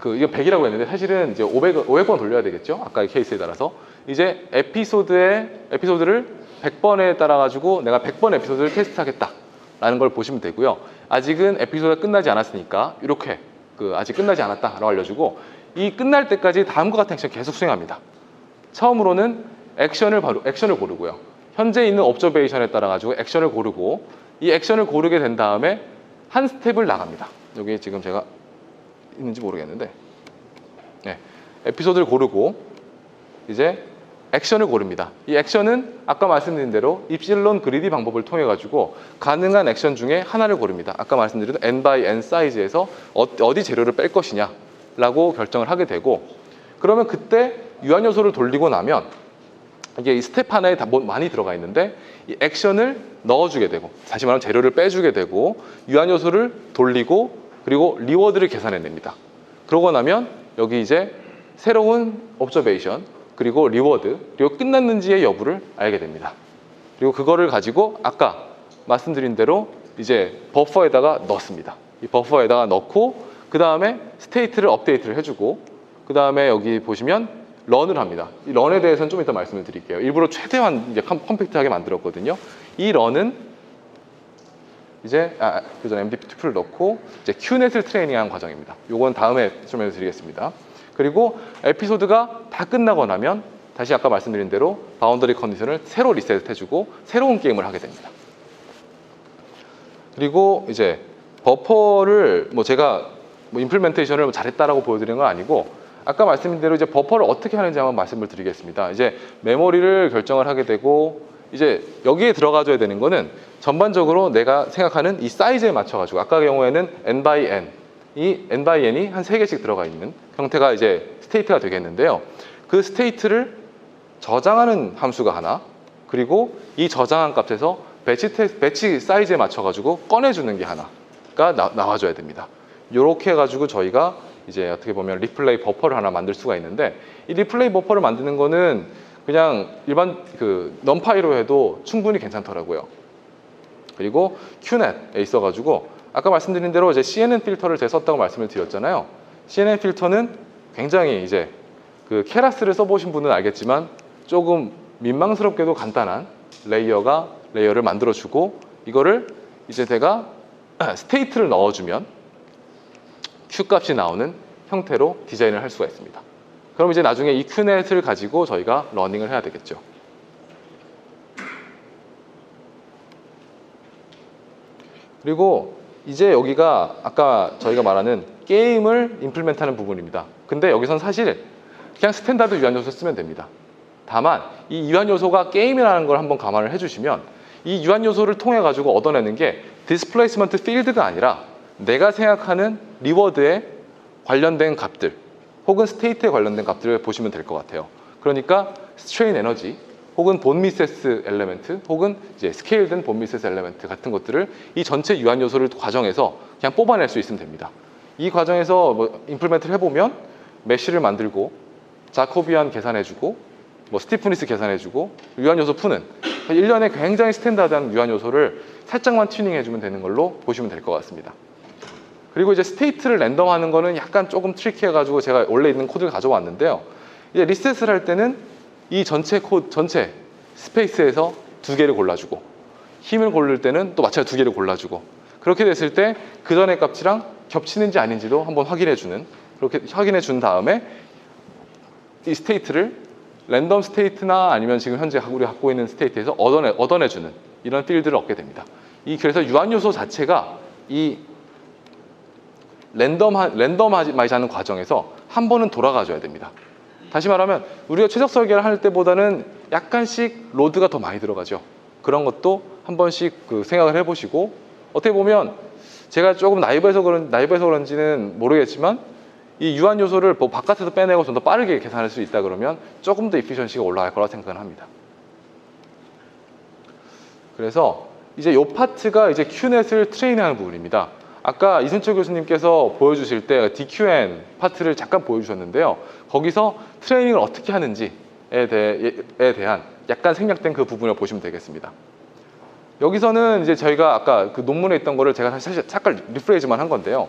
이거 100이라고 했는데 사실은 이제 500번 돌려야 되겠죠. 아까의 케이스에 따라서 이제 에피소드를 100번에 따라 가지고 내가 100번 에피소드를 테스트하겠다라는 걸 보시면 되고요. 아직은 에피소드가 끝나지 않았으니까 이렇게 아직 끝나지 않았다라고 알려주고 이 끝날 때까지 다음과 같은 액션 계속 수행합니다. 처음으로는 액션을 고르고요. 현재 있는 옵저베이션에 따라 가지고 액션을 고르고 이 액션을 고르게 된 다음에 한 스텝을 나갑니다. 여기 지금 제가 있는지 모르겠는데 네, 에피소드를 고르고 이제 액션을 고릅니다. 이 액션은 아까 말씀드린 대로 입실론 그리디 방법을 통해 가지고 가능한 액션 중에 하나를 고릅니다. 아까 말씀드린 n by n 사이즈에서 어디 재료를 뺄 것이냐 라고 결정을 하게 되고 그러면 그때 유한 요소를 돌리고 나면 이게 이 스텝 하나에 다 많이 들어가 있는데 이 액션을 넣어주게 되고 다시 말하면 재료를 빼주게 되고 유한 요소를 돌리고 그리고 리워드를 계산해냅니다. 그러고 나면 여기 이제 새로운 옵저베이션 그리고 리워드 그리고 끝났는지의 여부를 알게 됩니다. 그리고 그거를 가지고 아까 말씀드린 대로 이제 버퍼에다가 넣습니다. 이 버퍼에다가 넣고 그 다음에 스테이트를 업데이트를 해주고 그 다음에 여기 보시면 런을 합니다. 이 런에 대해서는 좀 이따 말씀을 드릴게요. 일부러 최대한 이제 컴팩트하게 만들었거든요. 이 런은 이제 그 전에 MDP2를 넣고 이제 QNet을 트레이닝한 과정입니다. 요건 다음에 설명을 드리겠습니다. 그리고 에피소드가 다 끝나고 나면 다시 아까 말씀드린 대로 바운더리 컨디션을 새로 리셋해주고 새로운 게임을 하게 됩니다. 그리고 이제 버퍼를 제가 임플멘테이션을 잘했다라고 보여드리는 건 아니고 아까 말씀드린 대로 이제 버퍼를 어떻게 하는지 한번 말씀을 드리겠습니다. 이제 메모리를 결정을 하게 되고 이제 여기에 들어가줘야 되는 거는 전반적으로 내가 생각하는 이 사이즈에 맞춰가지고 아까 경우에는 n by n 이 n by n이 한 3개씩 들어가 있는 형태가 이제 스테이트가 되겠는데요. 그 스테이트를 저장하는 함수가 하나 그리고 이 저장한 값에서 배치 사이즈에 맞춰가지고 꺼내주는 게 하나가 나와줘야 됩니다. 이렇게 해가지고 저희가 이제 어떻게 보면 리플레이 버퍼를 하나 만들 수가 있는데 이 리플레이 버퍼를 만드는 거는 그냥 일반 넘파이로 해도 충분히 괜찮더라고요. 그리고 QNet에 있어가지고 아까 말씀드린 대로 이제 CNN 필터를 제가 썼다고 말씀을 드렸잖아요. CNN 필터는 굉장히 이제 케라스를 써보신 분은 알겠지만 조금 민망스럽게도 간단한 레이어를 만들어주고 이거를 이제 제가 스테이트를 넣어주면 Q 값이 나오는 형태로 디자인을 할 수가 있습니다. 그럼 이제 나중에 이 QNet을 가지고 저희가 러닝을 해야 되겠죠. 그리고 이제 여기가 아까 저희가 말하는 게임을 임플멘트하는 부분입니다. 근데 여기선 사실 그냥 스탠다드 유한 요소 쓰면 됩니다. 다만 이 유한 요소가 게임이라는 걸 한번 감안을 해주시면 이 유한 요소를 통해 가지고 얻어내는 게 디스플레이스먼트 필드가 아니라 내가 생각하는 리워드에 관련된 값들 혹은 스테이트에 관련된 값들을 보시면 될 것 같아요. 그러니까 스트레인 에너지 혹은 본 미세스 엘레멘트 혹은 이제 스케일된 본 미세스 엘레멘트 같은 것들을 이 전체 유한 요소를 과정에서 그냥 뽑아낼 수 있으면 됩니다. 이 과정에서 임플멘트를 해보면 메쉬를 만들고 자코비안 계산해주고 스티프니스 계산해주고 유한 요소 푸는 일련의 굉장히 스탠다드한 유한 요소를 살짝만 튜닝해주면 되는 걸로 보시면 될 것 같습니다. 그리고 이제 스테이트를 랜덤하는 거는 약간 조금 트리키해가지고 제가 원래 있는 코드를 가져왔는데요. 이제 리셋을 할 때는 이 전체 스페이스에서 2개를 골라주고 힘을 고를 때는 또 마찬가지로 2개를 골라주고 그렇게 됐을 때 그 전의 값이랑 겹치는지 아닌지도 한번 확인해주는 그렇게 확인해 준 다음에 이 스테이트를 랜덤 스테이트나 아니면 지금 현재 우리가 갖고 있는 스테이트에서 얻어내주는 이런 필드를 얻게 됩니다. 그래서 유한 요소 자체가 이 랜덤하지 않는 과정에서 한 번은 돌아가줘야 됩니다. 다시 말하면 우리가 최적 설계를 할 때보다는 약간씩 로드가 더 많이 들어가죠. 그런 것도 한 번씩 생각을 해보시고 어떻게 보면 제가 조금 나이브해서 그런지는 모르겠지만 이 유한 요소를 뭐 바깥에서 빼내고 좀 더 빠르게 계산할 수 있다 그러면 조금 더 이피션시가 올라갈 거라 생각을 합니다. 그래서 이제 이 파트가 이제 QNet을 트레이닝하는 부분입니다. 아까 이순철 교수님께서 보여주실 때 DQN 파트를 잠깐 보여주셨는데요. 거기서 트레이닝을 어떻게 하는지에 대한 약간 생략된 그 부분을 보시면 되겠습니다. 여기서는 이제 저희가 아까 그 논문에 있던 거를 제가 사실 잠깐 리프레이즈만 한 건데요.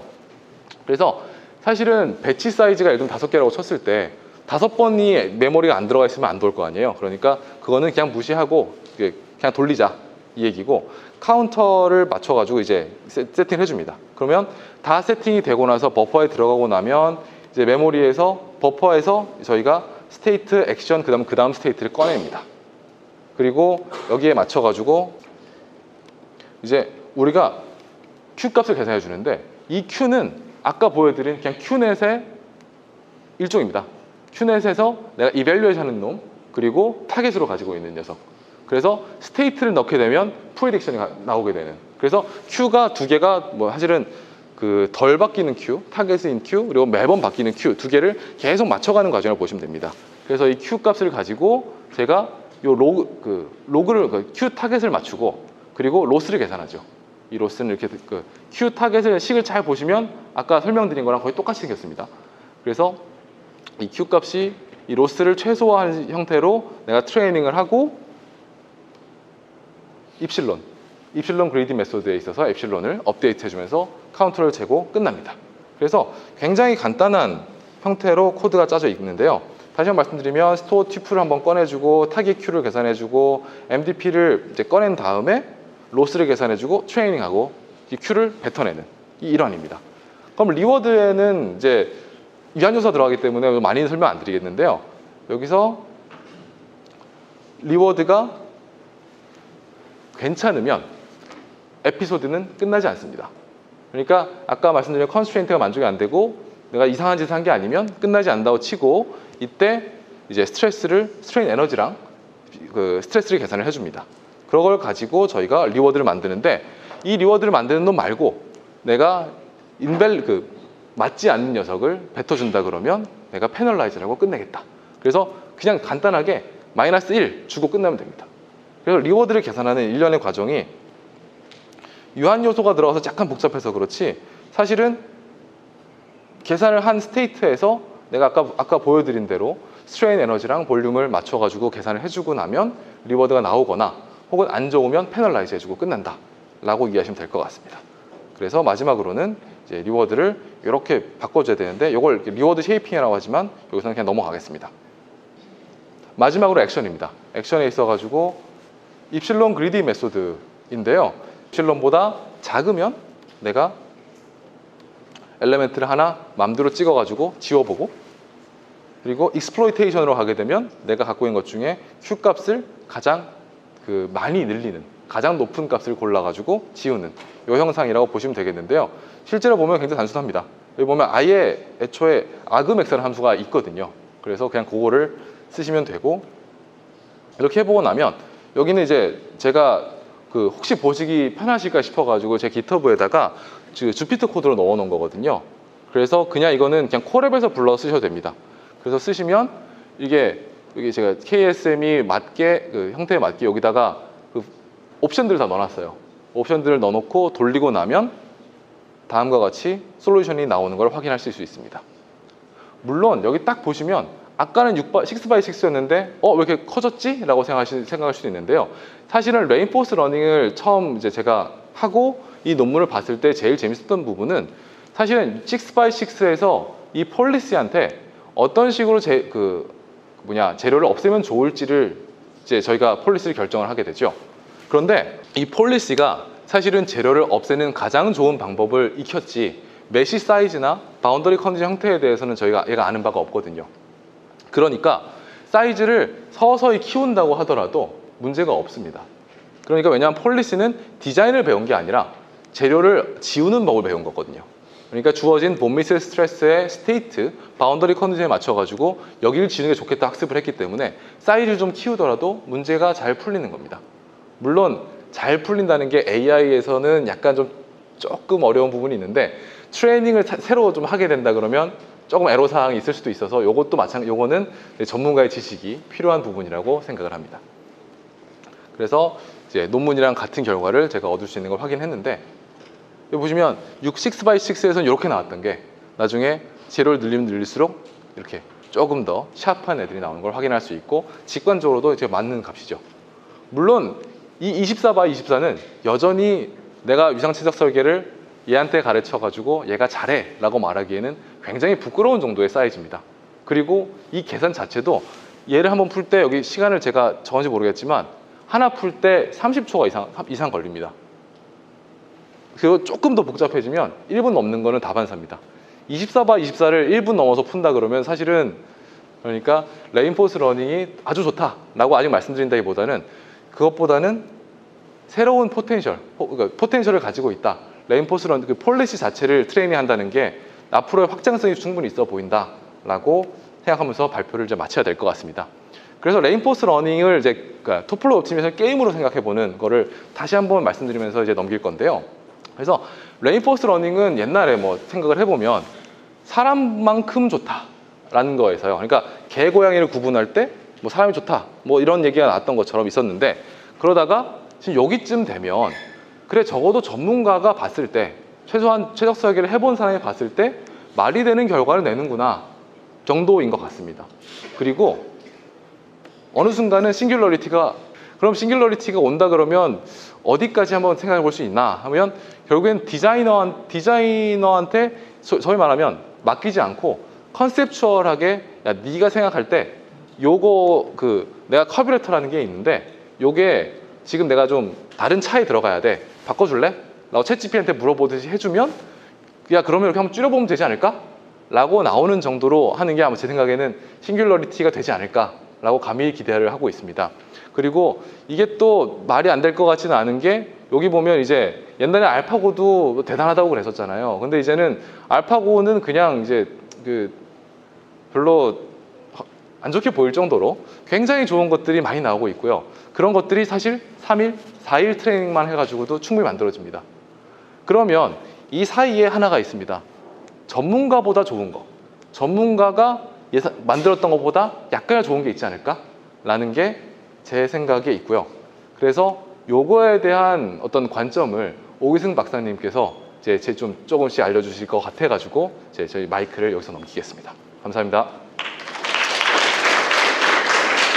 그래서 사실은 배치 사이즈가 예를 들면 5개라고 쳤을 때 5번이 메모리가 안 들어가 있으면 안 돌 거 아니에요. 그러니까 그거는 그냥 무시하고 그냥 돌리자 이 얘기고, 카운터를 맞춰가지고 이제 세팅을 해줍니다. 그러면 다 세팅이 되고 나서 버퍼에 들어가고 나면 이제 메모리에서 버퍼에서 저희가 스테이트, 액션, 그 다음 스테이트를 꺼냅니다. 그리고 여기에 맞춰가지고 이제 우리가 Q 값을 계산해 주는데, 이 Q는 아까 보여드린 그냥 QNet의 일종입니다. QNet에서 내가 이밸류에이션 하는 놈, 그리고 타겟으로 가지고 있는 녀석. 그래서 스테이트를 넣게 되면 프리딕션이 나오게 되는. 그래서 Q가 두 개가 뭐 사실은 그 덜 바뀌는 Q, 타겟인 Q, 그리고 매번 바뀌는 Q 두 개를 계속 맞춰가는 과정을 보시면 됩니다. 그래서 이 Q 값을 가지고 제가 요 로그를 Q 타겟을 맞추고, 그리고 로스를 계산하죠. 이 로스는 이렇게 Q 타겟을 식을 잘 보시면 아까 설명드린 거랑 거의 똑같이 생겼습니다. 그래서 이 Q 값이 이 로스를 최소화한 형태로 내가 트레이닝을 하고 입실론 그레이딩 메소드에 있어서 엡실론을 업데이트 해주면서 카운터를 재고 끝납니다. 그래서 굉장히 간단한 형태로 코드가 짜져 있는데요. 다시 한번 말씀드리면 스토어 튜플을 한번 꺼내주고 타깃 Q를 계산해주고 MDP를 이제 꺼낸 다음에 로스를 계산해주고 트레이닝하고 이 Q를 뱉어내는 이 일환입니다. 그럼 리워드에는 이제 유한 요소가 들어가기 때문에 많이 설명 안 드리겠는데요. 여기서 리워드가 괜찮으면 에피소드는 끝나지 않습니다. 그러니까 아까 말씀드린 컨스트레인트가 만족이 안 되고 내가 이상한 짓을 한 게 아니면 끝나지 않는다고 치고, 이때 이제 스트레인 에너지랑 그 스트레스를 계산을 해줍니다. 그런 걸 가지고 저희가 리워드를 만드는데, 이 리워드를 만드는 놈 말고 내가 맞지 않는 녀석을 뱉어준다 그러면 내가 페널라이즈를 하고 끝내겠다. 그래서 그냥 간단하게 -1 주고 끝나면 됩니다. 그래서 리워드를 계산하는 일련의 과정이 유한 요소가 들어가서 약간 복잡해서 그렇지, 사실은 계산을 한 스테이트에서 내가 아까 보여드린 대로 스트레인 에너지랑 볼륨을 맞춰가지고 계산을 해주고 나면 리워드가 나오거나 혹은 안 좋으면 페널라이즈 해주고 끝난다 라고 이해하시면 될 것 같습니다. 그래서 마지막으로는 이제 리워드를 이렇게 바꿔줘야 되는데, 이걸 리워드 쉐이핑이라고 하지만 여기서는 그냥 넘어가겠습니다. 마지막으로 액션입니다. 액션에 있어가지고 입실론 그리디 메소드인데요. 입실론보다 작으면 내가 엘레멘트를 하나 맘대로 찍어가지고 지워보고, 그리고 익스플로이테이션으로 가게 되면 내가 갖고 있는 것 중에 Q 값을 가장 많이 늘리는, 가장 높은 값을 골라가지고 지우는 이 형상이라고 보시면 되겠는데요. 실제로 보면 굉장히 단순합니다. 여기 보면 아예 애초에 아그맥스라는 함수가 있거든요. 그래서 그냥 그거를 쓰시면 되고, 이렇게 해보고 나면 여기는 이제 제가 혹시 보시기 편하실까 싶어가지고 제 GitHub에다가 주피터 코드로 넣어놓은 거거든요. 그래서 그냥 이거는 그냥 콜앱에서 불러 쓰셔도 됩니다. 그래서 쓰시면 여기 제가 KSM이 맞게 형태에 맞게 여기다가 옵션들을 다 넣어놨어요. 옵션들을 넣어놓고 돌리고 나면 다음과 같이 솔루션이 나오는 걸 확인할 수 있습니다. 물론 여기 딱 보시면 아까는 6x6였는데 왜 이렇게 커졌지? 라고 생각할 수도 있는데요. 사실은 레인포스 러닝을 처음 이제 제가 하고 이 논문을 봤을 때 제일 재밌었던 부분은 사실은 6x6에서 이 폴리시한테 어떤 식으로 재료를 없애면 좋을지를 이제 저희가 폴리시를 결정을 하게 되죠. 그런데 이 폴리시가 사실은 재료를 없애는 가장 좋은 방법을 익혔지, 메시 사이즈나 바운더리 컨디션 형태에 대해서는 얘가 아는 바가 없거든요. 그러니까 사이즈를 서서히 키운다고 하더라도 문제가 없습니다. 그러니까 왜냐하면 폴리시는 디자인을 배운 게 아니라 재료를 지우는 법을 배운 거거든요. 그러니까 주어진 본미스 스트레스의 스테이트, 바운더리 컨디션에 맞춰가지고 여기를 지우는 게 좋겠다 학습을 했기 때문에 사이즈를 좀 키우더라도 문제가 잘 풀리는 겁니다. 물론 잘 풀린다는 게 AI에서는 약간 좀 조금 어려운 부분이 있는데 트레이닝을 새로 좀 하게 된다 그러면 조금 애로사항이 있을 수도 있어서 요것도 요거는 전문가의 지식이 필요한 부분이라고 생각을 합니다. 그래서 이제 논문이랑 같은 결과를 제가 얻을 수 있는 걸 확인했는데 여기 보시면 6x6에서는 이렇게 나왔던 게 나중에 제로를 늘리면 늘릴수록 이렇게 조금 더 샤프한 애들이 나오는 걸 확인할 수 있고 직관적으로도 이제 맞는 값이죠. 물론 이 24/24는 여전히 내가 유상체적 설계를 얘한테 가르쳐 가지고 얘가 잘해 라고 말하기에는 굉장히 부끄러운 정도의 사이즈입니다. 그리고 이 계산 자체도 얘를 한번 풀 때 여기 시간을 제가 정한지 모르겠지만 하나 풀 때 30초가 이상 걸립니다. 그리고 조금 더 복잡해지면 1분 넘는 거는 다반사입니다. 24/24를 1분 넘어서 푼다 그러면 사실은 그러니까 레인포스 러닝이 아주 좋다라고 아직 말씀드린다기보다는 그것보다는 새로운 그러니까 포텐셜을 가지고 있다. 레인포스 러닝, 그 폴리시 자체를 트레이닝 한다는 게 앞으로의 확장성이 충분히 있어 보인다라고 생각하면서 발표를 이제 마쳐야 될 것 같습니다. 그래서 레인포스 러닝을 이제 그러니까 토플로 옵티미에이션 게임으로 생각해 보는 거를 다시 한번 말씀드리면서 이제 넘길 건데요. 그래서 레인포스 러닝은 옛날에 뭐 생각을 해보면 사람만큼 좋다라는 거에서요. 그러니까 개, 고양이를 구분할 때 뭐 사람이 좋다 뭐 이런 얘기가 나왔던 것처럼 있었는데 그러다가 지금 여기쯤 되면 그래 적어도 전문가가 봤을 때 최소한 최적 설계를 해본 사람이 봤을 때 말이 되는 결과를 내는구나 정도인 것 같습니다. 그리고 어느 순간은 그럼 싱귤러리티가 온다 그러면 어디까지 한번 생각해 볼 수 있나 하면 결국엔 디자이너한테 소위 말하면 맡기지 않고 컨셉추얼하게 야 네가 생각할 때 요거 내가 카뷰레터라는 게 있는데 요게 지금 내가 좀 다른 차에 들어가야 돼 바꿔줄래? 라고 챗GPT한테 물어보듯이 해주면 야 그러면 이렇게 한번 줄여보면 되지 않을까? 라고 나오는 정도로 하는 게 아마 제 생각에는 싱귤러리티가 되지 않을까 라고 감히 기대를 하고 있습니다. 그리고 이게 또 말이 안 될 것 같지는 않은 게 여기 보면 이제 옛날에 알파고도 대단하다고 그랬었잖아요. 근데 이제는 알파고는 그냥 이제 별로 안 좋게 보일 정도로 굉장히 좋은 것들이 많이 나오고 있고요. 그런 것들이 사실 3일, 4일 트레이닝만 해가지고도 충분히 만들어집니다. 그러면 이 사이에 하나가 있습니다. 전문가보다 좋은 거. 전문가가 만들었던 것보다 약간은 좋은 게 있지 않을까? 라는 게 제 생각에 있고요. 그래서 요거에 대한 어떤 관점을 오기승 박사님께서 조금씩 알려주실 것 같아가지고 저희 마이크를 여기서 넘기겠습니다. 감사합니다.